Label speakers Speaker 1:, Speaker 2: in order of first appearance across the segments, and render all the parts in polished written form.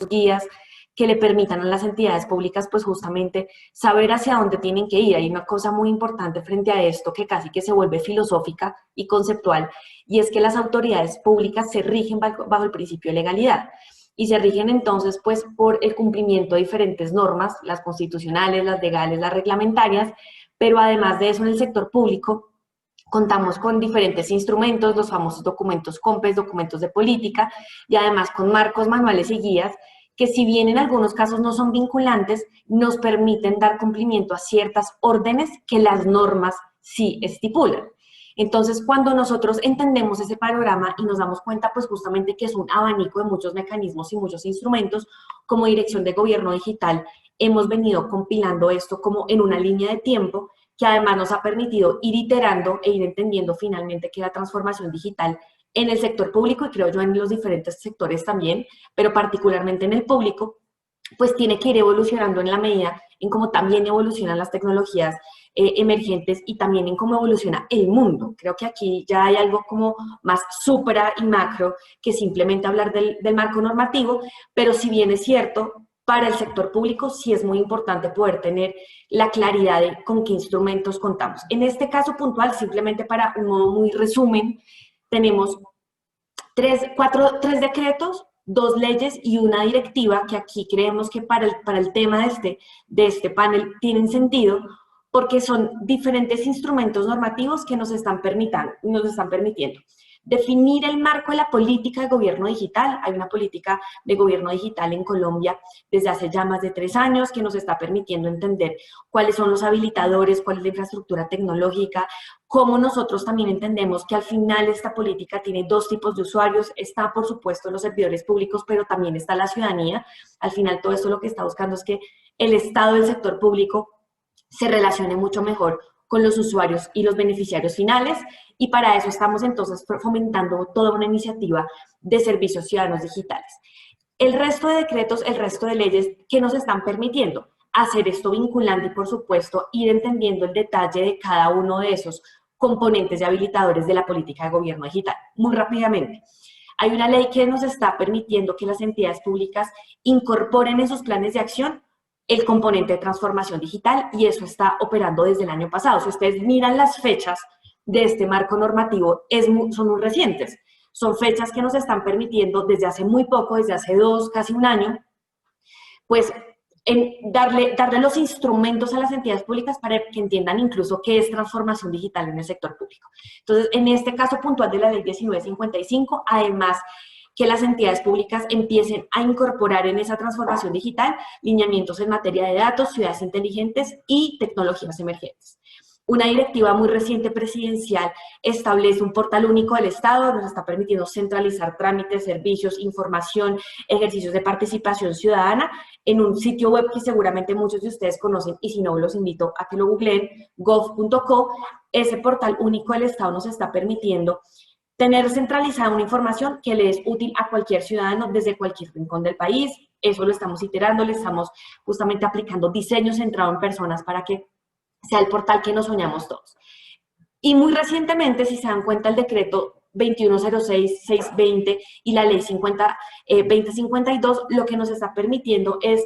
Speaker 1: guías que le permitan a las entidades públicas pues justamente saber hacia dónde tienen que ir. Hay una cosa muy importante frente a esto que casi que se vuelve filosófica y conceptual, y es que las autoridades públicas se rigen bajo el principio de legalidad y se rigen entonces pues por el cumplimiento de diferentes normas, las constitucionales, las legales, las reglamentarias, pero además de eso en el sector público contamos con diferentes instrumentos, los famosos documentos COMPES, documentos de política, y además con marcos, manuales y guías que si bien en algunos casos no son vinculantes, nos permiten dar cumplimiento a ciertas órdenes que las normas sí estipulan. Entonces, cuando nosotros entendemos ese panorama y nos damos cuenta, pues justamente que es un abanico de muchos mecanismos y muchos instrumentos, como Dirección de Gobierno Digital, hemos venido compilando esto como en una línea de tiempo que además nos ha permitido ir iterando e ir entendiendo finalmente que la transformación digital en el sector público, y creo yo en los diferentes sectores también, pero particularmente en el público, pues tiene que ir evolucionando en la medida en cómo también evolucionan las tecnologías emergentes y también en cómo evoluciona el mundo. Creo que aquí ya hay algo como más supra y macro que simplemente hablar del marco normativo, pero si bien es cierto, para el sector público sí es muy importante poder tener la claridad de con qué instrumentos contamos. En este caso puntual, simplemente para un modo muy resumen, tenemos tres decretos, dos leyes y una directiva que aquí creemos que para el tema de este panel tienen sentido porque son diferentes instrumentos normativos que nos están permitiendo definir el marco de la política de gobierno digital. Hay una política de gobierno digital en Colombia desde hace ya más de 3 años que nos está permitiendo entender cuáles son los habilitadores, cuál es la infraestructura tecnológica, cómo nosotros también entendemos que al final esta política tiene dos tipos de usuarios. Está, por supuesto, los servidores públicos, pero también está la ciudadanía. Al final todo esto lo que está buscando es que el Estado del sector público se relacione mucho mejor con los usuarios y los beneficiarios finales, y para eso estamos entonces fomentando toda una iniciativa de servicios ciudadanos digitales. El resto de decretos, el resto de leyes que nos están permitiendo hacer esto vinculante y, por supuesto, ir entendiendo el detalle de cada uno de esos componentes y habilitadores de la política de gobierno digital. Muy rápidamente, hay una ley que nos está permitiendo que las entidades públicas incorporen en sus planes de acción el componente de transformación digital, y eso está operando desde el año pasado. Si ustedes miran las fechas de este marco normativo, son muy recientes. Son fechas que nos están permitiendo desde hace muy poco, desde hace 2, casi un año, pues darle los instrumentos a las entidades públicas para que entiendan incluso qué es transformación digital en el sector público. Entonces, en este caso puntual de la ley 1955, además que las entidades públicas empiecen a incorporar en esa transformación digital lineamientos en materia de datos, ciudades inteligentes y tecnologías emergentes. Una directiva muy reciente presidencial establece un portal único del Estado, nos está permitiendo centralizar trámites, servicios, información, ejercicios de participación ciudadana en un sitio web que seguramente muchos de ustedes conocen, y si no, los invito a que lo googleen, gov.co. Ese portal único del Estado nos está permitiendo tener centralizada una información que le es útil a cualquier ciudadano desde cualquier rincón del país. Eso lo estamos iterando, le estamos justamente aplicando diseño centrado en personas para que sea el portal que nos soñamos todos. Y muy recientemente, si se dan cuenta, el decreto 2106-620 y la ley 2052, lo que nos está permitiendo es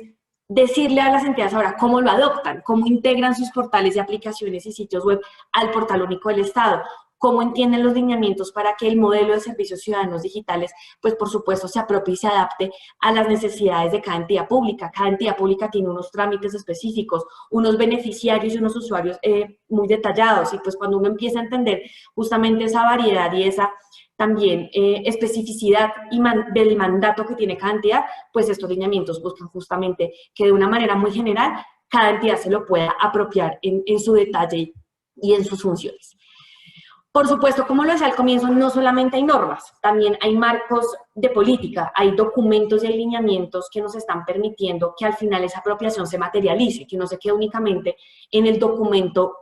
Speaker 1: decirle a las entidades ahora cómo lo adoptan, cómo integran sus portales y aplicaciones y sitios web al portal único del Estado, cómo entienden los lineamientos para que el modelo de servicios ciudadanos digitales, pues por supuesto, se apropie y se adapte a las necesidades de cada entidad pública. Cada entidad pública tiene unos trámites específicos, unos beneficiarios y unos usuarios muy detallados, y pues cuando uno empieza a entender justamente esa variedad y esa también especificidad del mandato que tiene cada entidad, pues estos lineamientos buscan justamente que de una manera muy general cada entidad se lo pueda apropiar en su detalle y en sus funciones. Por supuesto, como lo decía al comienzo, no solamente hay normas, también hay marcos de política, hay documentos y alineamientos que nos están permitiendo que al final esa apropiación se materialice, que no se quede únicamente en el documento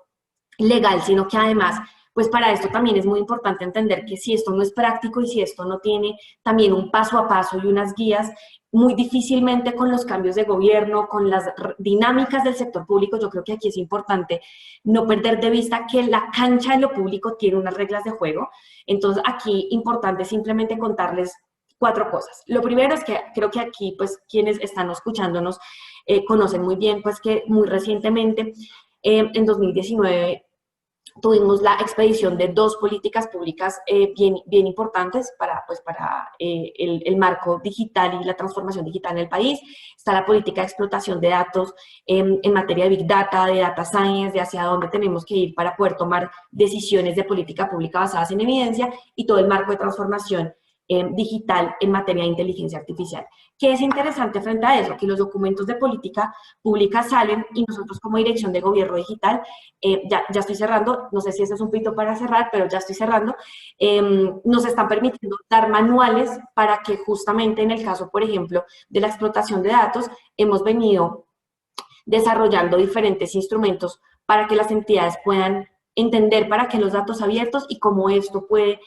Speaker 1: legal, sino que además, pues para esto también es muy importante entender que si esto no es práctico y si esto no tiene también un paso a paso y unas guías, muy difícilmente con los cambios de gobierno, con las dinámicas del sector público, yo creo que aquí es importante no perder de vista que la cancha de lo público tiene unas reglas de juego. Entonces aquí importante simplemente contarles cuatro cosas. Lo primero es que creo que aquí, pues, quienes están escuchándonos conocen muy bien, pues, que muy recientemente, en 2019, tuvimos la expedición de dos políticas públicas bien importantes para el marco digital y la transformación digital en el país. Está la política de explotación de datos en materia de Big Data, de Data Science, de hacia dónde tenemos que ir para poder tomar decisiones de política pública basadas en evidencia, y todo el marco de transformación digital en materia de inteligencia artificial. ¿Qué es interesante frente a eso? Que los documentos de política pública salen y nosotros como Dirección de Gobierno Digital, ya estoy cerrando, no sé si ese es un pito para cerrar, pero ya estoy cerrando, nos están permitiendo dar manuales para que justamente en el caso, por ejemplo, de la explotación de datos, hemos venido desarrollando diferentes instrumentos para que las entidades puedan entender para qué los datos abiertos y cómo esto puede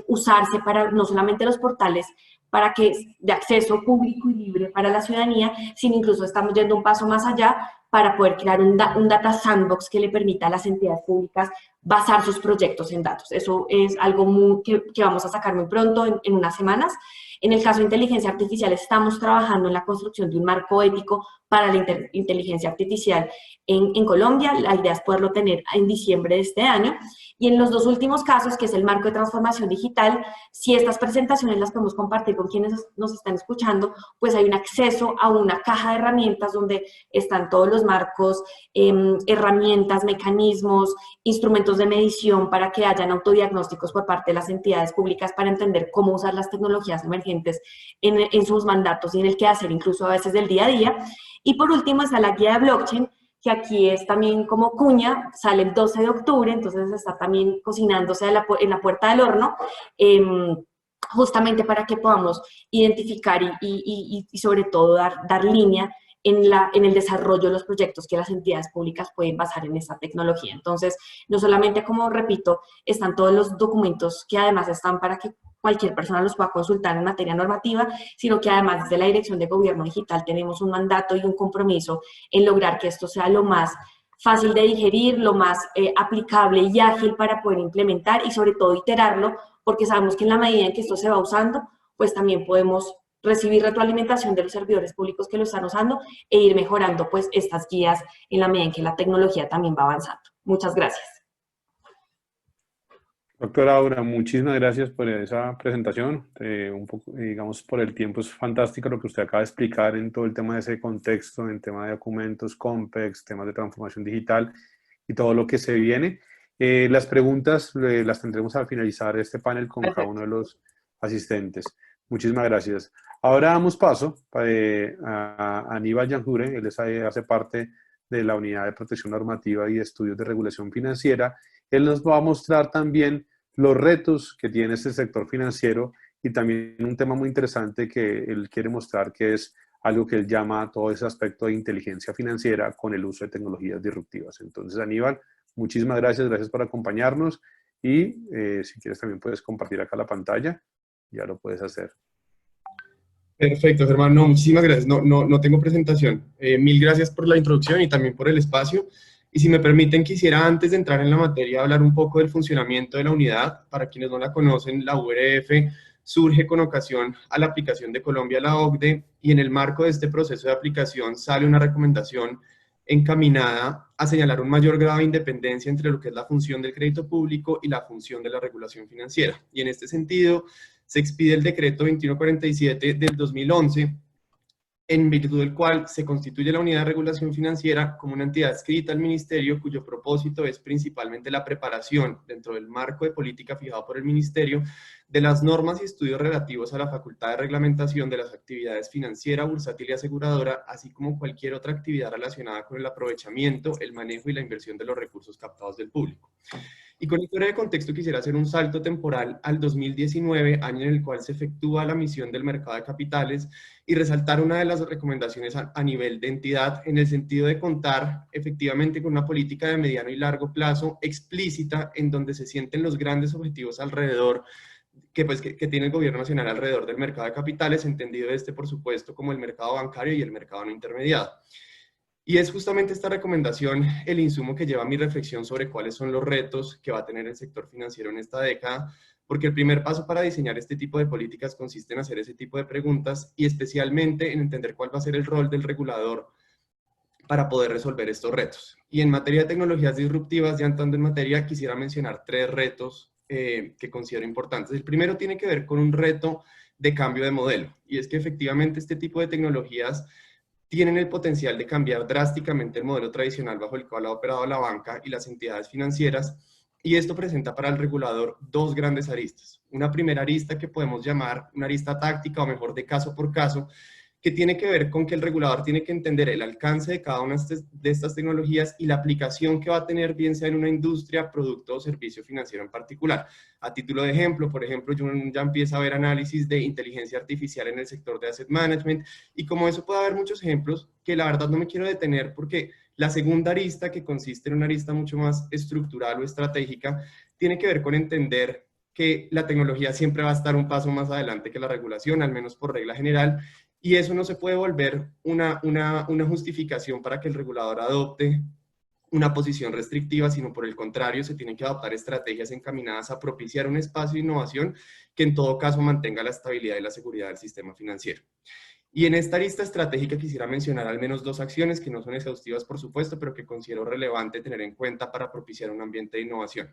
Speaker 1: usarse para no solamente los portales para que de acceso público y libre para la ciudadanía, sino incluso estamos yendo un paso más allá para poder crear un data sandbox que le permita a las entidades públicas basar sus proyectos en datos. Eso es algo que vamos a sacar muy pronto, en unas semanas. En el caso de inteligencia artificial, estamos trabajando en la construcción de un marco ético para la inteligencia artificial en Colombia. La idea es poderlo tener en diciembre de este año. Y en los dos últimos casos, que es el marco de transformación digital, si estas presentaciones las podemos compartir con quienes nos están escuchando, pues hay un acceso a una caja de herramientas donde están todos los marcos, herramientas, mecanismos, instrumentos de medición para que hayan autodiagnósticos por parte de las entidades públicas para entender cómo usar las tecnologías emergentes en sus mandatos y en el quehacer incluso a veces del día a día. Y por último está la guía de blockchain, que aquí es también como cuña, sale el 12 de octubre, entonces está también cocinándose en la puerta del horno, justamente para que podamos identificar y sobre todo dar línea en el desarrollo de los proyectos que las entidades públicas pueden basar en esta tecnología. Entonces, no solamente, como repito, están todos los documentos que además están para que cualquier persona los pueda consultar en materia normativa, sino que además desde la Dirección de Gobierno Digital tenemos un mandato y un compromiso en lograr que esto sea lo más fácil de digerir, lo más aplicable y ágil para poder implementar y sobre todo iterarlo, porque sabemos que en la medida en que esto se va usando, pues también podemos recibir retroalimentación de los servidores públicos que lo están usando e ir mejorando pues estas guías en la medida en que la tecnología también va avanzando. Muchas gracias.
Speaker 2: Doctora Aura, muchísimas gracias por esa presentación. Un poco, digamos, por el tiempo es fantástico lo que usted acaba de explicar en todo el tema de ese contexto, en tema de documentos, COMPEX, temas de transformación digital y todo lo que se viene. Las preguntas las tendremos al finalizar este panel con cada uno de los asistentes. Muchísimas gracias. Ahora damos paso a Aníbal Yanjure. Él hace parte de la Unidad de Protección Normativa y Estudios de Regulación Financiera. Él nos va a mostrar también los retos que tiene este sector financiero y también un tema muy interesante que él quiere mostrar, que es algo que él llama todo ese aspecto de inteligencia financiera con el uso de tecnologías disruptivas. Entonces, Aníbal, muchísimas gracias por acompañarnos y si quieres también puedes compartir acá la pantalla, ya lo puedes hacer.
Speaker 3: Perfecto, Germán. No, muchísimas gracias. No tengo presentación. Mil gracias por la introducción y también por el espacio. Y si me permiten, quisiera antes de entrar en la materia hablar un poco del funcionamiento de la unidad. Para quienes no la conocen, la URF surge con ocasión a la aplicación de Colombia a la OCDE y en el marco de este proceso de aplicación sale una recomendación encaminada a señalar un mayor grado de independencia entre lo que es la función del crédito público y la función de la regulación financiera. Y en este sentido, se expide el decreto 2147 del 2011, en virtud del cual se constituye la Unidad de Regulación Financiera como una entidad adscrita al Ministerio, cuyo propósito es principalmente la preparación, dentro del marco de política fijado por el Ministerio, de las normas y estudios relativos a la facultad de reglamentación de las actividades financiera, bursátil y aseguradora, así como cualquier otra actividad relacionada con el aprovechamiento, el manejo y la inversión de los recursos captados del público. Y con historia de contexto quisiera hacer un salto temporal al 2019, año en el cual se efectúa la misión del mercado de capitales, y resaltar una de las recomendaciones a nivel de entidad en el sentido de contar efectivamente con una política de mediano y largo plazo explícita en donde se sienten los grandes objetivos alrededor que tiene el gobierno nacional alrededor del mercado de capitales, entendido por supuesto como el mercado bancario y el mercado no intermediado. Y es justamente esta recomendación el insumo que lleva a mi reflexión sobre cuáles son los retos que va a tener el sector financiero en esta década, porque el primer paso para diseñar este tipo de políticas consiste en hacer ese tipo de preguntas y especialmente en entender cuál va a ser el rol del regulador para poder resolver estos retos. Y en materia de tecnologías disruptivas, ya entrando en materia, quisiera mencionar 3 retos que considero importantes. El primero tiene que ver con un reto de cambio de modelo, y es que efectivamente este tipo de tecnologías tienen el potencial de cambiar drásticamente el modelo tradicional bajo el cual ha operado la banca y las entidades financieras, y esto presenta para el regulador 2 grandes aristas. Una primera arista que podemos llamar una arista táctica, o mejor de caso por caso, que tiene que ver con que el regulador tiene que entender el alcance de cada una de estas tecnologías y la aplicación que va a tener, bien sea en una industria, producto o servicio financiero en particular. A título de ejemplo, por ejemplo, yo ya empiezo a ver análisis de inteligencia artificial en el sector de asset management, y como eso puede haber muchos ejemplos que la verdad no me quiero detener, porque la segunda arista, que consiste en una arista mucho más estructural o estratégica, tiene que ver con entender que la tecnología siempre va a estar un paso más adelante que la regulación, al menos por regla general, y eso no se puede volver una justificación para que el regulador adopte una posición restrictiva, sino por el contrario, se tienen que adoptar estrategias encaminadas a propiciar un espacio de innovación que en todo caso mantenga la estabilidad y la seguridad del sistema financiero. Y en esta lista estratégica quisiera mencionar al menos 2 acciones que no son exhaustivas, por supuesto, pero que considero relevante tener en cuenta para propiciar un ambiente de innovación.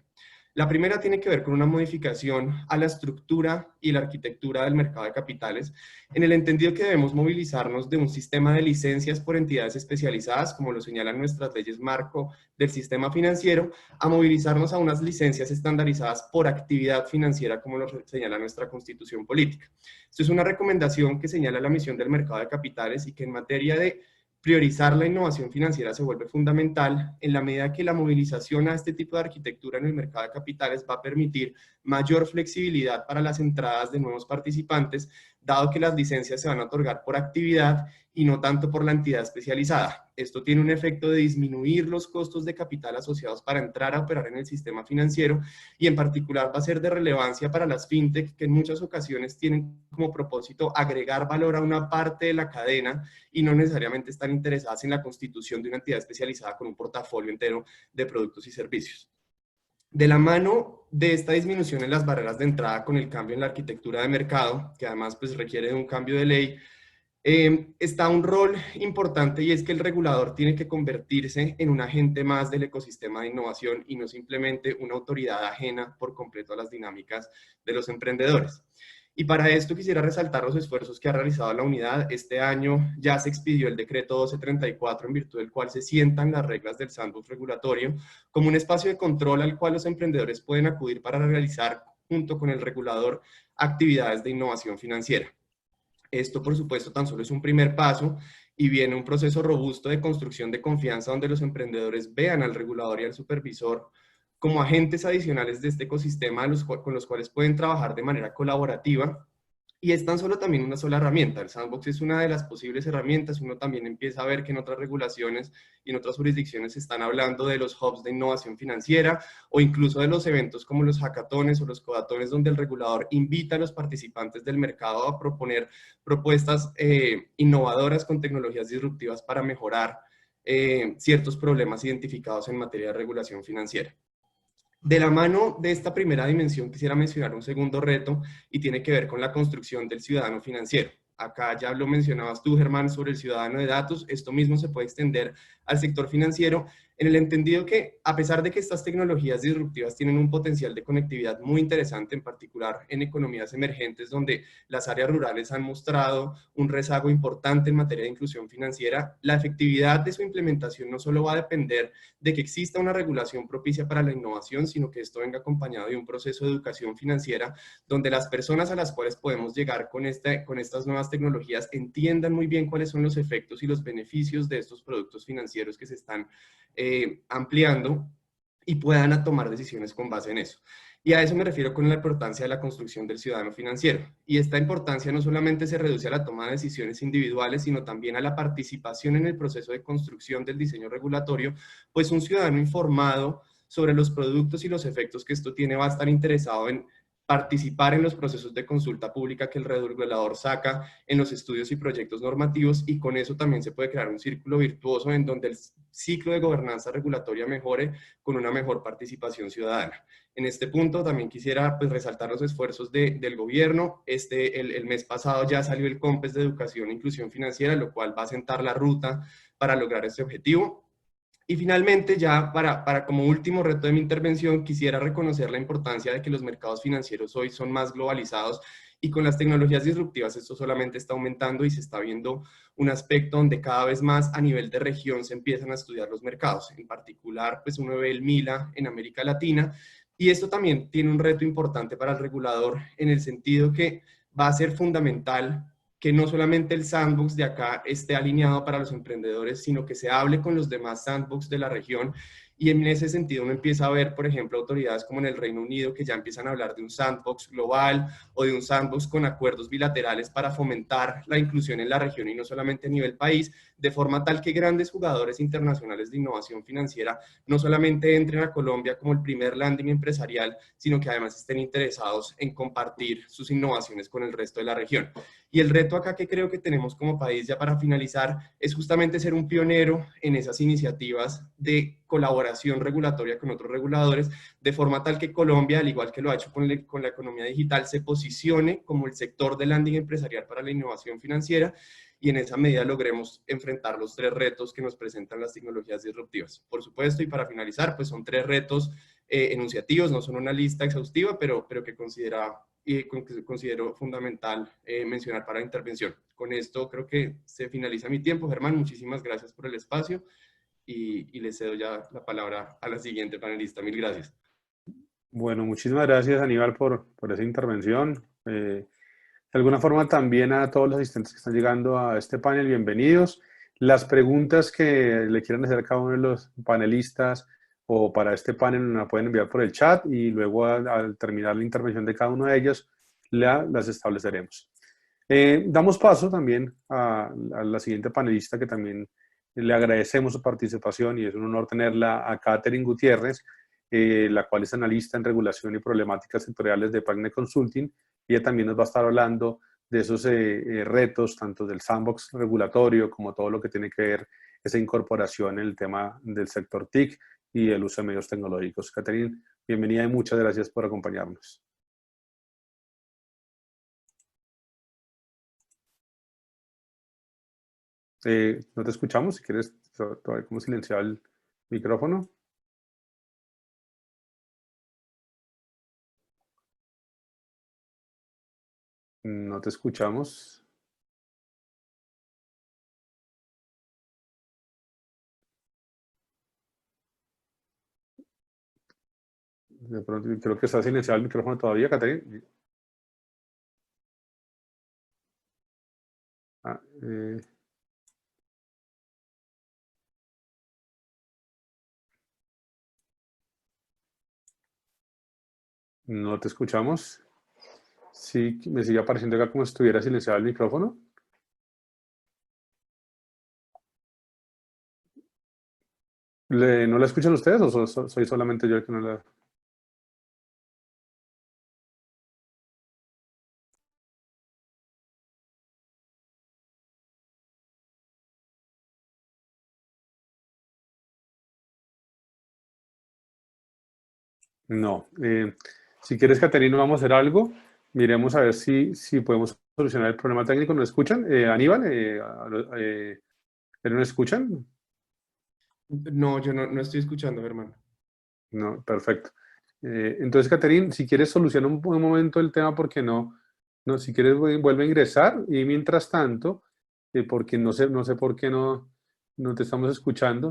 Speaker 3: La primera tiene que ver con una modificación a la estructura y la arquitectura del mercado de capitales, en el entendido que debemos movilizarnos de un sistema de licencias por entidades especializadas, como lo señalan nuestras leyes marco del sistema financiero, a movilizarnos a unas licencias estandarizadas por actividad financiera, como lo señala nuestra Constitución Política. Esto es una recomendación que señala la misión del mercado de capitales y que en materia de priorizar la innovación financiera se vuelve fundamental en la medida que la movilización a este tipo de arquitectura en el mercado de capitales va a permitir mayor flexibilidad para las entradas de nuevos participantes, dado que las licencias se van a otorgar por actividad y no tanto por la entidad especializada. Esto tiene un efecto de disminuir los costos de capital asociados para entrar a operar en el sistema financiero, y en particular va a ser de relevancia para las fintech, que en muchas ocasiones tienen como propósito agregar valor a una parte de la cadena y no necesariamente están interesadas en la constitución de una entidad especializada con un portafolio entero de productos y servicios. De la mano de esta disminución en las barreras de entrada con el cambio en la arquitectura de mercado, que además pues requiere de un cambio de ley, está un rol importante, y es que el regulador tiene que convertirse en un agente más del ecosistema de innovación y no simplemente una autoridad ajena por completo a las dinámicas de los emprendedores. Y para esto quisiera resaltar los esfuerzos que ha realizado la unidad. Este año ya se expidió el decreto 1234, en virtud del cual se sientan las reglas del sandbox regulatorio como un espacio de control al cual los emprendedores pueden acudir para realizar, junto con el regulador, actividades de innovación financiera. Esto, por supuesto, tan solo es un primer paso, y viene un proceso robusto de construcción de confianza donde los emprendedores vean al regulador y al supervisor como agentes adicionales de este ecosistema con los cuales pueden trabajar de manera colaborativa. Y es tan solo también una sola herramienta. El sandbox es una de las posibles herramientas. Uno también empieza a ver que en otras regulaciones y en otras jurisdicciones se están hablando de los hubs de innovación financiera, o incluso de los eventos como los hackatones o los codatones, donde el regulador invita a los participantes del mercado a proponer propuestas innovadoras con tecnologías disruptivas para mejorar ciertos problemas identificados en materia de regulación financiera. De la mano de esta primera dimensión quisiera mencionar un segundo reto, y tiene que ver con la construcción del ciudadano financiero. Acá ya lo mencionabas tú, Germán, sobre el ciudadano de datos. Esto mismo se puede extender al sector financiero, en el entendido que, a pesar de que estas tecnologías disruptivas tienen un potencial de conectividad muy interesante, en particular en economías emergentes donde las áreas rurales han mostrado un rezago importante en materia de inclusión financiera, la efectividad de su implementación no solo va a depender de que exista una regulación propicia para la innovación, sino que esto venga acompañado de un proceso de educación financiera donde las personas a las cuales podemos llegar con estas nuevas tecnologías entiendan muy bien cuáles son los efectos y los beneficios de estos productos financieros que se están ampliando, y puedan tomar decisiones con base en eso. Y a eso me refiero con la importancia de la construcción del ciudadano financiero. Y esta importancia no solamente se reduce a la toma de decisiones individuales, sino también a la participación en el proceso de construcción del diseño regulatorio, pues un ciudadano informado sobre los productos y los efectos que esto tiene va a estar interesado en participar en los procesos de consulta pública que el regulador saca en los estudios y proyectos normativos, y con eso también se puede crear un círculo virtuoso en donde el ciclo de gobernanza regulatoria mejore con una mejor participación ciudadana. En este punto también quisiera pues, resaltar los esfuerzos del gobierno. El mes pasado ya salió el COMPES de Educación e Inclusión Financiera, lo cual va a sentar la ruta para lograr este objetivo. Y finalmente, ya para como último reto de mi intervención, quisiera reconocer la importancia de que los mercados financieros hoy son más globalizados, y con las tecnologías disruptivas esto solamente está aumentando, y se está viendo un aspecto donde cada vez más a nivel de región se empiezan a estudiar los mercados. En particular, pues uno ve el MILA en América Latina, y esto también tiene un reto importante para el regulador en el sentido que va a ser fundamental que no solamente el sandbox de acá esté alineado para los emprendedores, sino que se hable con los demás sandbox de la región. Y en ese sentido uno empieza a ver, por ejemplo, autoridades como en el Reino Unido que ya empiezan a hablar de un sandbox global o de un sandbox con acuerdos bilaterales para fomentar la inclusión en la región y no solamente a nivel país, de forma tal que grandes jugadores internacionales de innovación financiera no solamente entren a Colombia como el primer landing empresarial, sino que además estén interesados en compartir sus innovaciones con el resto de la región. Y el reto acá que creo que tenemos como país, ya para finalizar, es justamente ser un pionero en esas iniciativas de colaboración regulatoria con otros reguladores, de forma tal que Colombia, al igual que lo ha hecho con la economía digital, se posicione como el sector de landing empresarial para la innovación financiera, y en esa medida logremos enfrentar los 3 retos que nos presentan las tecnologías disruptivas. Por supuesto, y para finalizar, pues son 3 retos enunciativos, no son una lista exhaustiva, pero que considero fundamental mencionar para la intervención. Con esto creo que se finaliza mi tiempo. Germán, muchísimas gracias por el espacio, y le cedo ya la palabra a la siguiente panelista. Mil gracias.
Speaker 2: Bueno, muchísimas gracias, Aníbal, por esa intervención. De alguna forma también a todos los asistentes que están llegando a este panel, bienvenidos. Las preguntas que le quieran hacer a cada uno de los panelistas o para este panel la pueden enviar por el chat, y luego al terminar la intervención de cada uno de ellos las estableceremos. Damos paso también a la siguiente panelista, que también le agradecemos su participación, y es un honor tenerla, a Catherine Gutiérrez, la cual es analista en regulación y problemáticas sectoriales de Pagne Consulting. Y ella también nos va a estar hablando de esos retos, tanto del sandbox regulatorio como todo lo que tiene que ver esa incorporación en el tema del sector TIC y el uso de medios tecnológicos. Catherine, bienvenida y muchas gracias por acompañarnos. No te escuchamos, si quieres, todavía como silenciar el micrófono. No te escuchamos. De pronto, creo que está silenciado el micrófono todavía, Catherine. No te escuchamos. Sí, me sigue apareciendo acá como si estuviera silenciado el micrófono. ¿No la escuchan ustedes o soy solamente yo el que no la...? No. Si quieres, Caterina, vamos a hacer algo. Miremos a ver si podemos solucionar el problema técnico. ¿Nos escuchan? Aníbal, ¿no escuchan?
Speaker 3: No, yo no estoy escuchando, Germán.
Speaker 2: No, perfecto. Entonces, Caterina, si quieres solucionar un momento el tema, porque no, si quieres vuelve a ingresar, y mientras tanto, porque no sé por qué no te estamos escuchando,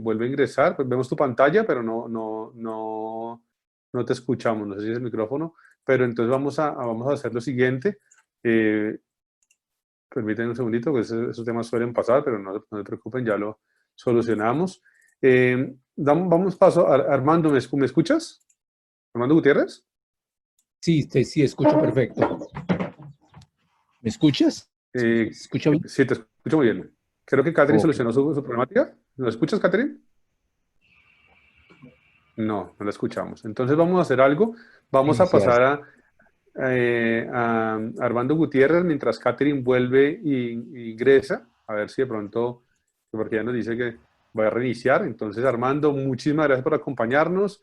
Speaker 2: vuelve a ingresar, pues vemos tu pantalla, pero no te escuchamos, no sé si es el micrófono, pero entonces vamos a hacer lo siguiente. Permítanme un segundito, pues esos temas suelen pasar, pero no se preocupen, ya lo solucionamos. Vamos paso. Armando, ¿me escuchas? ¿Armando Gutiérrez?
Speaker 4: Sí, sí, escucho perfecto. ¿Me escuchas? ¿Se escucha bien?
Speaker 2: Sí, te escucho muy bien. Creo que Catherine solucionó su problemática. ¿Lo escuchas, Catherine? No la escuchamos. Entonces vamos a hacer algo. Vamos a pasar a Armando Gutiérrez mientras Catherine vuelve e ingresa, a ver si de pronto, porque ya nos dice que va a reiniciar. Entonces, Armando, muchísimas gracias por acompañarnos.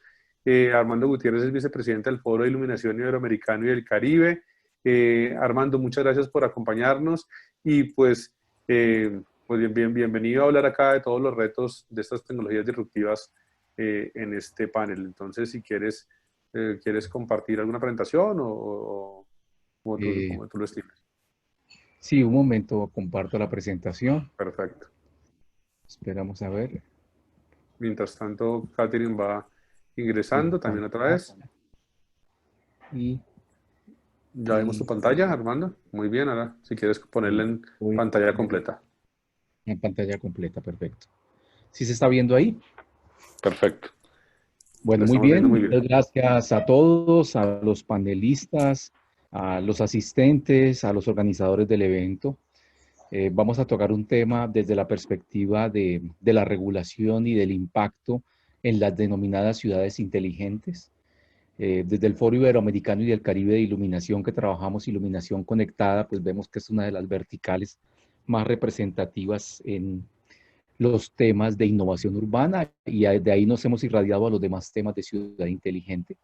Speaker 2: Armando Gutiérrez es vicepresidente del Foro de Iluminación Iberoamericano y del Caribe. Armando, muchas gracias por acompañarnos y pues, bienvenido a hablar acá de todos los retos de estas tecnologías disruptivas en este panel. Entonces, si quieres compartir alguna presentación o como tú lo estimes.
Speaker 4: Sí, un momento, comparto la presentación.
Speaker 2: Perfecto.
Speaker 4: Esperamos a ver.
Speaker 2: Mientras tanto, Catherine va ingresando también otra vez.
Speaker 4: Y
Speaker 2: ya vemos tu pantalla, Armando. Muy bien, ahora si quieres ponerla en pantalla completa.
Speaker 4: En pantalla completa, perfecto. ¿Sí se está viendo ahí?
Speaker 2: Perfecto.
Speaker 4: Bueno, muy bien. Muchas gracias a todos, a los panelistas, a los asistentes, a los organizadores del evento. Vamos a tocar un tema desde la perspectiva de la regulación y del impacto en las denominadas ciudades inteligentes. Desde el Foro Iberoamericano y del Caribe de Iluminación, que trabajamos iluminación conectada, pues vemos que es una de las verticales más representativas en los temas de innovación urbana, y de ahí nos hemos irradiado a los demás temas de ciudad inteligente.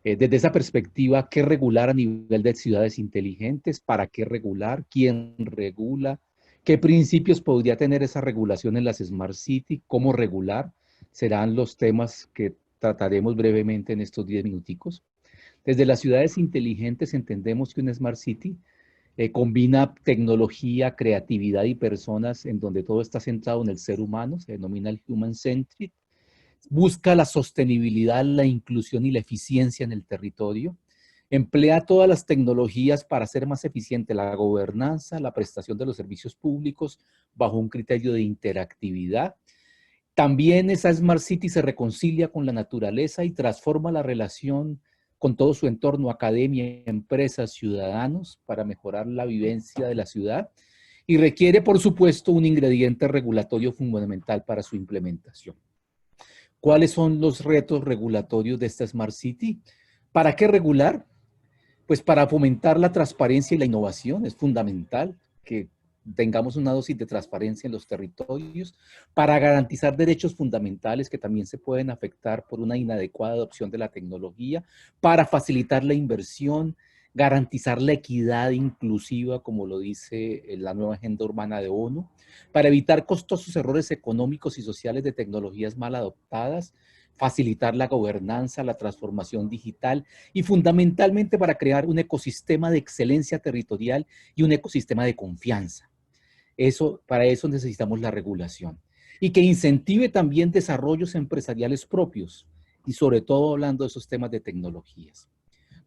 Speaker 4: Desde esa perspectiva, ¿qué regular a nivel de ciudades inteligentes? ¿Para qué regular? ¿Quién regula? ¿Qué principios podría tener esa regulación en las Smart City? ¿Cómo regular? Serán los temas que trataremos brevemente en estos 10 minuticos. Desde las ciudades inteligentes entendemos que una Smart City combina tecnología, creatividad y personas, en donde todo está centrado en el ser humano, se denomina el Human Centric. Busca la sostenibilidad, la inclusión y la eficiencia en el territorio. Emplea todas las tecnologías para hacer más eficiente la gobernanza, la prestación de los servicios públicos bajo un criterio de interactividad. También esa Smart City se reconcilia con la naturaleza y transforma la relación con todo su entorno, academia, empresas, ciudadanos, para mejorar la vivencia de la ciudad, y requiere, por supuesto, un ingrediente regulatorio fundamental para su implementación. ¿Cuáles son los retos regulatorios de esta Smart City? ¿Para qué regular? Pues para fomentar la transparencia y la innovación. Es fundamental que tengamos una dosis de transparencia en los territorios, para garantizar derechos fundamentales que también se pueden afectar por una inadecuada adopción de la tecnología, para facilitar la inversión, garantizar la equidad inclusiva, como lo dice la nueva Agenda Urbana de ONU, para evitar costosos errores económicos y sociales de tecnologías mal adoptadas, facilitar la gobernanza, la transformación digital y fundamentalmente para crear un ecosistema de excelencia territorial y un ecosistema de confianza. Para eso necesitamos la regulación y que incentive también desarrollos empresariales propios y sobre todo hablando de esos temas de tecnologías.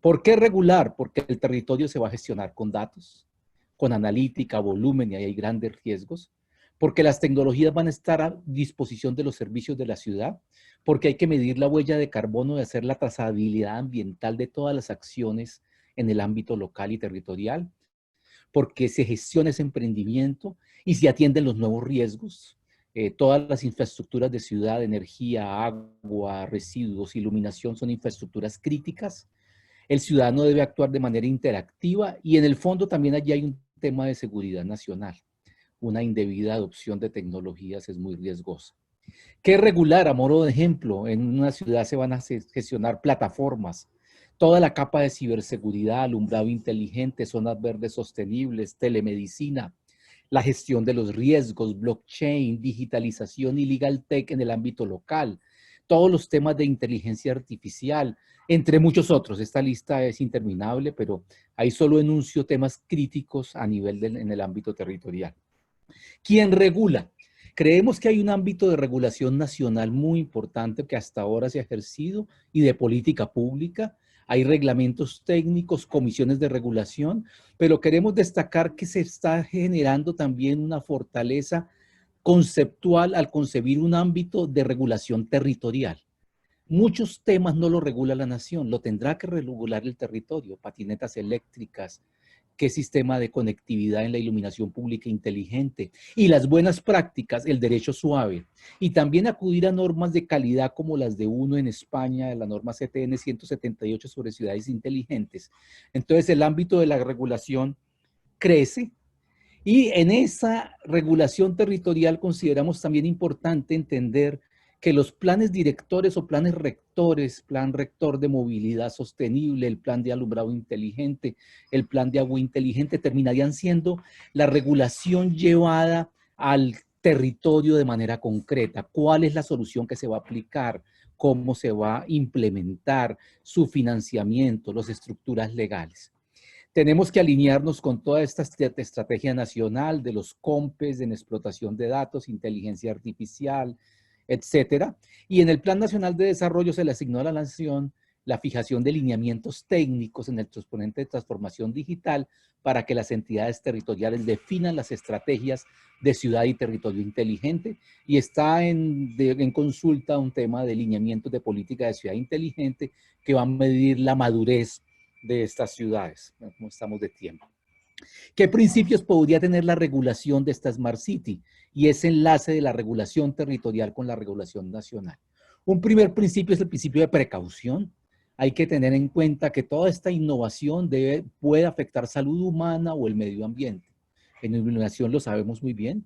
Speaker 4: ¿Por qué regular? Porque el territorio se va a gestionar con datos, con analítica, volumen, y ahí hay grandes riesgos. Porque las tecnologías van a estar a disposición de los servicios de la ciudad, porque hay que medir la huella de carbono y hacer la trazabilidad ambiental de todas las acciones en el ámbito local y territorial, porque se gestiona ese emprendimiento y se atienden los nuevos riesgos. Todas las infraestructuras de ciudad, energía, agua, residuos, iluminación, son infraestructuras críticas. El ciudadano debe actuar de manera interactiva y en el fondo también allí hay un tema de seguridad nacional. Una indebida adopción de tecnologías es muy riesgosa. ¿Qué regular? A modo de ejemplo, en una ciudad se van a gestionar plataformas, toda la capa de ciberseguridad, alumbrado inteligente, zonas verdes sostenibles, telemedicina, la gestión de los riesgos, blockchain, digitalización y legal tech en el ámbito local, todos los temas de inteligencia artificial, entre muchos otros. Esta lista es interminable, pero ahí solo enuncio temas críticos a nivel en el ámbito territorial. ¿Quién regula? Creemos que hay un ámbito de regulación nacional muy importante que hasta ahora se ha ejercido y de política pública. Hay reglamentos técnicos, comisiones de regulación, pero queremos destacar que se está generando también una fortaleza conceptual al concebir un ámbito de regulación territorial. Muchos temas no lo regula la nación, lo tendrá que regular el territorio, patinetas eléctricas, qué sistema de conectividad en la iluminación pública inteligente, y las buenas prácticas, el derecho suave, y también acudir a normas de calidad como las de UNO en España, la norma CTN 178 sobre ciudades inteligentes. Entonces el ámbito de la regulación crece, y en esa regulación territorial consideramos también importante entender que los planes directores o planes rectores, plan rector de movilidad sostenible, el plan de alumbrado inteligente, el plan de agua inteligente, terminarían siendo la regulación llevada al territorio de manera concreta. ¿Cuál es la solución que se va a aplicar? ¿Cómo se va a implementar? Su financiamiento, las estructuras legales. Tenemos que alinearnos con toda esta estrategia nacional de los COMPES en explotación de datos, inteligencia artificial, etcétera. Y en el Plan Nacional de Desarrollo se le asignó a la Nación la fijación de lineamientos técnicos en el exponente de transformación digital para que las entidades territoriales definan las estrategias de ciudad y territorio inteligente, y está en consulta un tema de lineamientos de política de ciudad inteligente que va a medir la madurez de estas ciudades, como estamos de tiempo. ¿Qué principios podría tener la regulación de esta Smart City? Y ese enlace de la regulación territorial con la regulación nacional. Un primer principio es el principio de precaución. Hay que tener en cuenta que toda esta innovación puede afectar salud humana o el medio ambiente. En iluminación lo sabemos muy bien.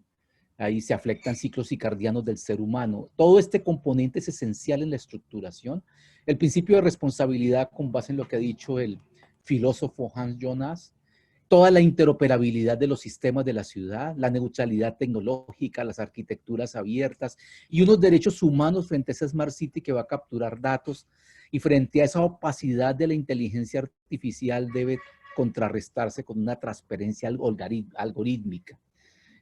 Speaker 4: Ahí se afectan ciclos circadianos del ser humano. Todo este componente es esencial en la estructuración. El principio de responsabilidad, con base en lo que ha dicho el filósofo Hans Jonas, toda la interoperabilidad de los sistemas de la ciudad, la neutralidad tecnológica, las arquitecturas abiertas y unos derechos humanos frente a esa Smart City que va a capturar datos, y frente a esa opacidad de la inteligencia artificial debe contrarrestarse con una transparencia algorítmica.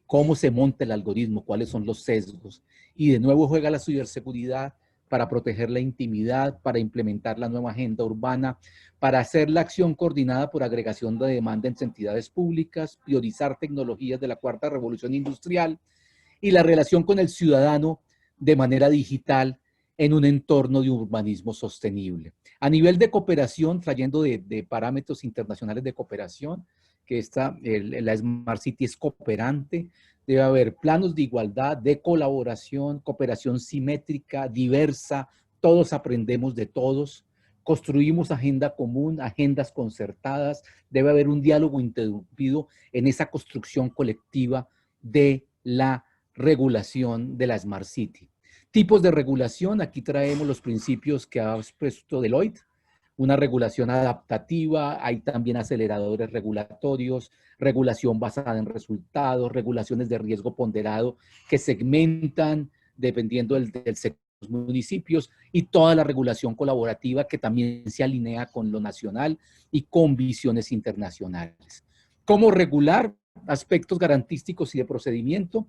Speaker 4: Cómo se monta el algoritmo, cuáles son los sesgos. Y de nuevo juega la ciberseguridad para proteger la intimidad, para implementar la nueva agenda urbana, para hacer la acción coordinada por agregación de demanda entre entidades públicas, priorizar tecnologías de la cuarta revolución industrial y la relación con el ciudadano de manera digital en un entorno de urbanismo sostenible. A nivel de cooperación, trayendo de parámetros internacionales de cooperación, que la Smart City es cooperante, debe haber planos de igualdad, de colaboración, cooperación simétrica, diversa, todos aprendemos de todos, construimos agenda común, agendas concertadas, debe haber un diálogo interrumpido en esa construcción colectiva de la regulación de la Smart City. Tipos de regulación, aquí traemos los principios que ha expuesto Deloitte. Una regulación adaptativa, hay también aceleradores regulatorios, regulación basada en resultados, regulaciones de riesgo ponderado que segmentan dependiendo del sector de los municipios, y toda la regulación colaborativa que también se alinea con lo nacional y con visiones internacionales. ¿Cómo regular? Aspectos garantísticos y de procedimiento.